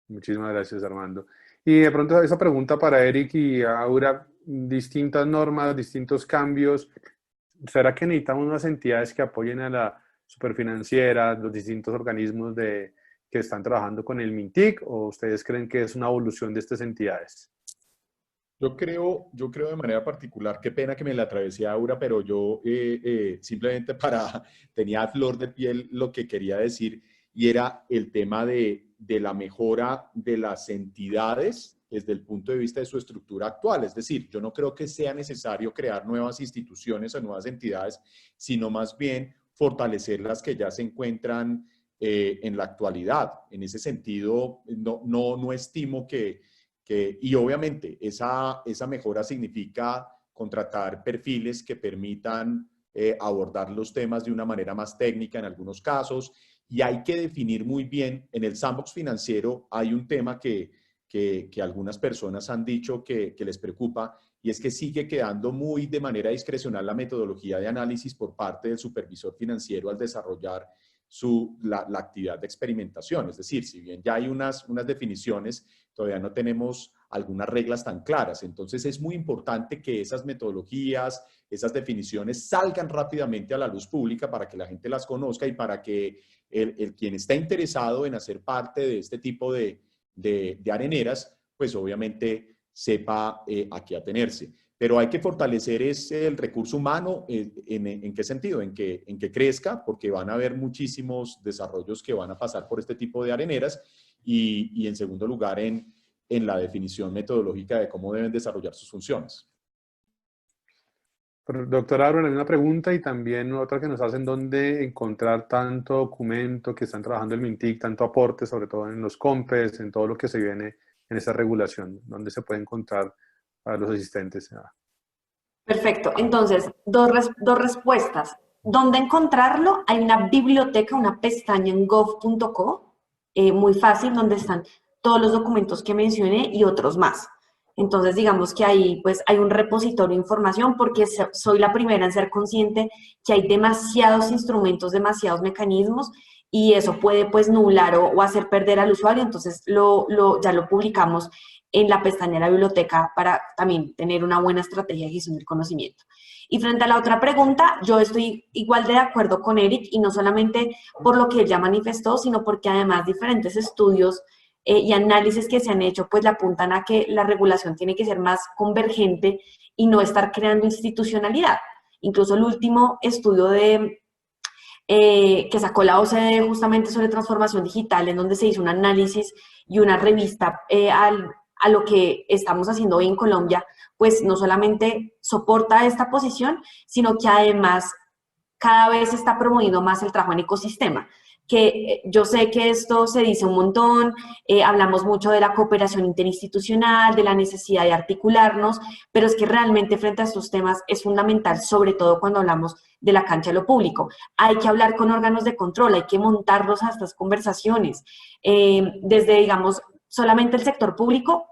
Speaker 2: Muchísimas gracias, Armando. Y de pronto esa pregunta para Eric y Aura: distintas normas, distintos cambios. ¿Será que necesitamos unas entidades que apoyen a la superfinanciera, los distintos organismos que están trabajando con el MINTIC, o ustedes creen que es una evolución de estas entidades?
Speaker 6: Yo creo de manera particular, qué pena que me la atravesé, Aura, pero yo simplemente tenía a flor de piel lo que quería decir, y era el tema de la mejora de las entidades desde el punto de vista de su estructura actual. Es decir, yo no creo que sea necesario crear nuevas instituciones o nuevas entidades, sino más bien fortalecer las que ya se encuentran en la actualidad. En ese sentido, no estimo y obviamente esa mejora significa contratar perfiles que permitan abordar los temas de una manera más técnica en algunos casos, y hay que definir muy bien. En el sandbox financiero hay un tema que algunas personas han dicho que les preocupa, y es que sigue quedando muy de manera discrecional la metodología de análisis por parte del supervisor financiero al desarrollar la actividad de experimentación. Es decir, si bien ya hay unas definiciones, todavía no tenemos algunas reglas tan claras. Entonces es muy importante que esas metodologías, esas definiciones salgan rápidamente a la luz pública para que la gente las conozca y para que quien está interesado en hacer parte de este tipo de areneras, pues obviamente sepa a qué atenerse. Pero hay que fortalecer el recurso humano. ¿En qué sentido? En que crezca, porque van a haber muchísimos desarrollos que van a pasar por este tipo de areneras, y en segundo lugar en la definición metodológica de cómo deben desarrollar sus funciones.
Speaker 2: Doctor Aaron, hay una pregunta y también otra que nos hacen: ¿dónde encontrar tanto documento que están trabajando el MINTIC, tanto aporte, sobre todo en los COMPES, en todo lo que se viene en esa regulación? ¿Dónde se puede encontrar para los asistentes?
Speaker 1: Perfecto. Entonces, dos respuestas. ¿Dónde encontrarlo? Hay una biblioteca, una pestaña en gov.co, muy fácil, donde están todos los documentos que mencioné y otros más. Entonces, digamos que ahí pues hay un repositorio de información, porque soy la primera en ser consciente que hay demasiados instrumentos, demasiados mecanismos, y eso puede pues nublar o hacer perder al usuario. Entonces ya lo publicamos en la pestaña de la biblioteca para también tener una buena estrategia de gestión del conocimiento. Y frente a la otra pregunta, yo estoy igual de acuerdo con Eric, y no solamente por lo que él ya manifestó, sino porque además diferentes estudios y análisis que se han hecho pues le apuntan a que la regulación tiene que ser más convergente y no estar creando institucionalidad. Incluso el último estudio que sacó la OCDE justamente sobre transformación digital, en donde se hizo un análisis y una revista a lo que estamos haciendo hoy en Colombia, pues no solamente soporta esta posición, sino que además cada vez está promoviendo más el trabajo en ecosistema. Que yo sé que esto se dice un montón, hablamos mucho de la cooperación interinstitucional, de la necesidad de articularnos, pero es que realmente frente a estos temas es fundamental, sobre todo cuando hablamos de la cancha de lo público. Hay que hablar con órganos de control, hay que montarlos a estas conversaciones. Desde, digamos, solamente el sector público,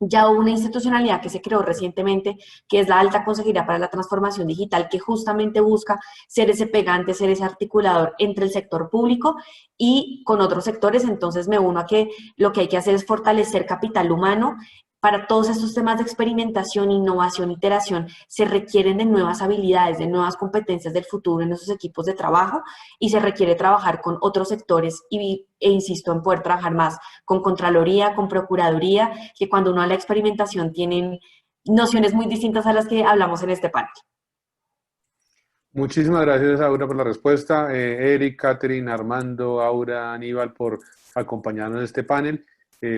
Speaker 1: ya hubo una institucionalidad que se creó recientemente, que es la Alta Consejería para la Transformación Digital, que justamente busca ser ese pegante, ser ese articulador entre el sector público y con otros sectores. Entonces me uno a que lo que hay que hacer es fortalecer capital humano. Para todos estos temas de experimentación, innovación, iteración, se requieren de nuevas habilidades, de nuevas competencias del futuro en esos equipos de trabajo, y se requiere trabajar con otros sectores e insisto en poder trabajar más con Contraloría, con Procuraduría, que cuando uno habla de experimentación tienen nociones muy distintas a las que hablamos en este panel.
Speaker 2: Muchísimas gracias, Aura, por la respuesta. Eric, Catherine, Armando, Aura, Aníbal, por acompañarnos en este panel.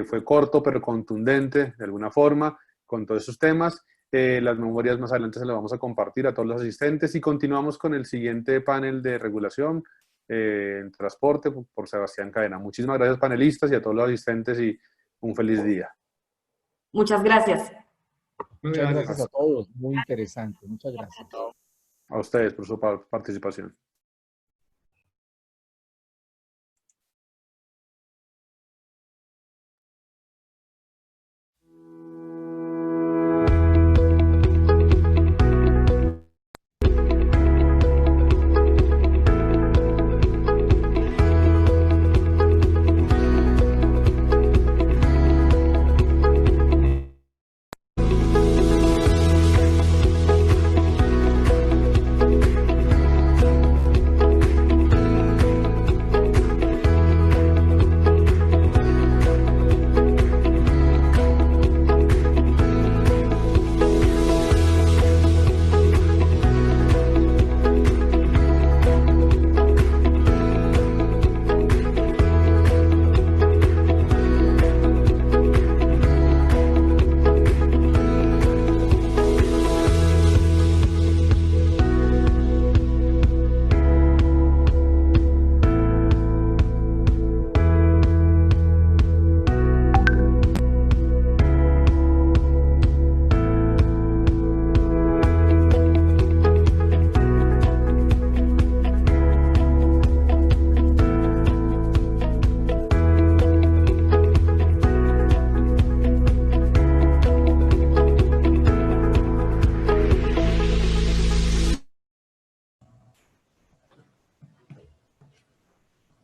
Speaker 2: Fue corto pero contundente de alguna forma con todos esos temas. Las memorias más adelante se las vamos a compartir a todos los asistentes, y continuamos con el siguiente panel de regulación en transporte por Sebastián Cadena. Muchísimas gracias, panelistas, y a todos los asistentes, y un feliz día.
Speaker 1: Muchas gracias.
Speaker 4: Muchas gracias a todos, muy interesante. Muchas gracias.
Speaker 2: A ustedes por su participación.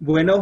Speaker 7: Bueno,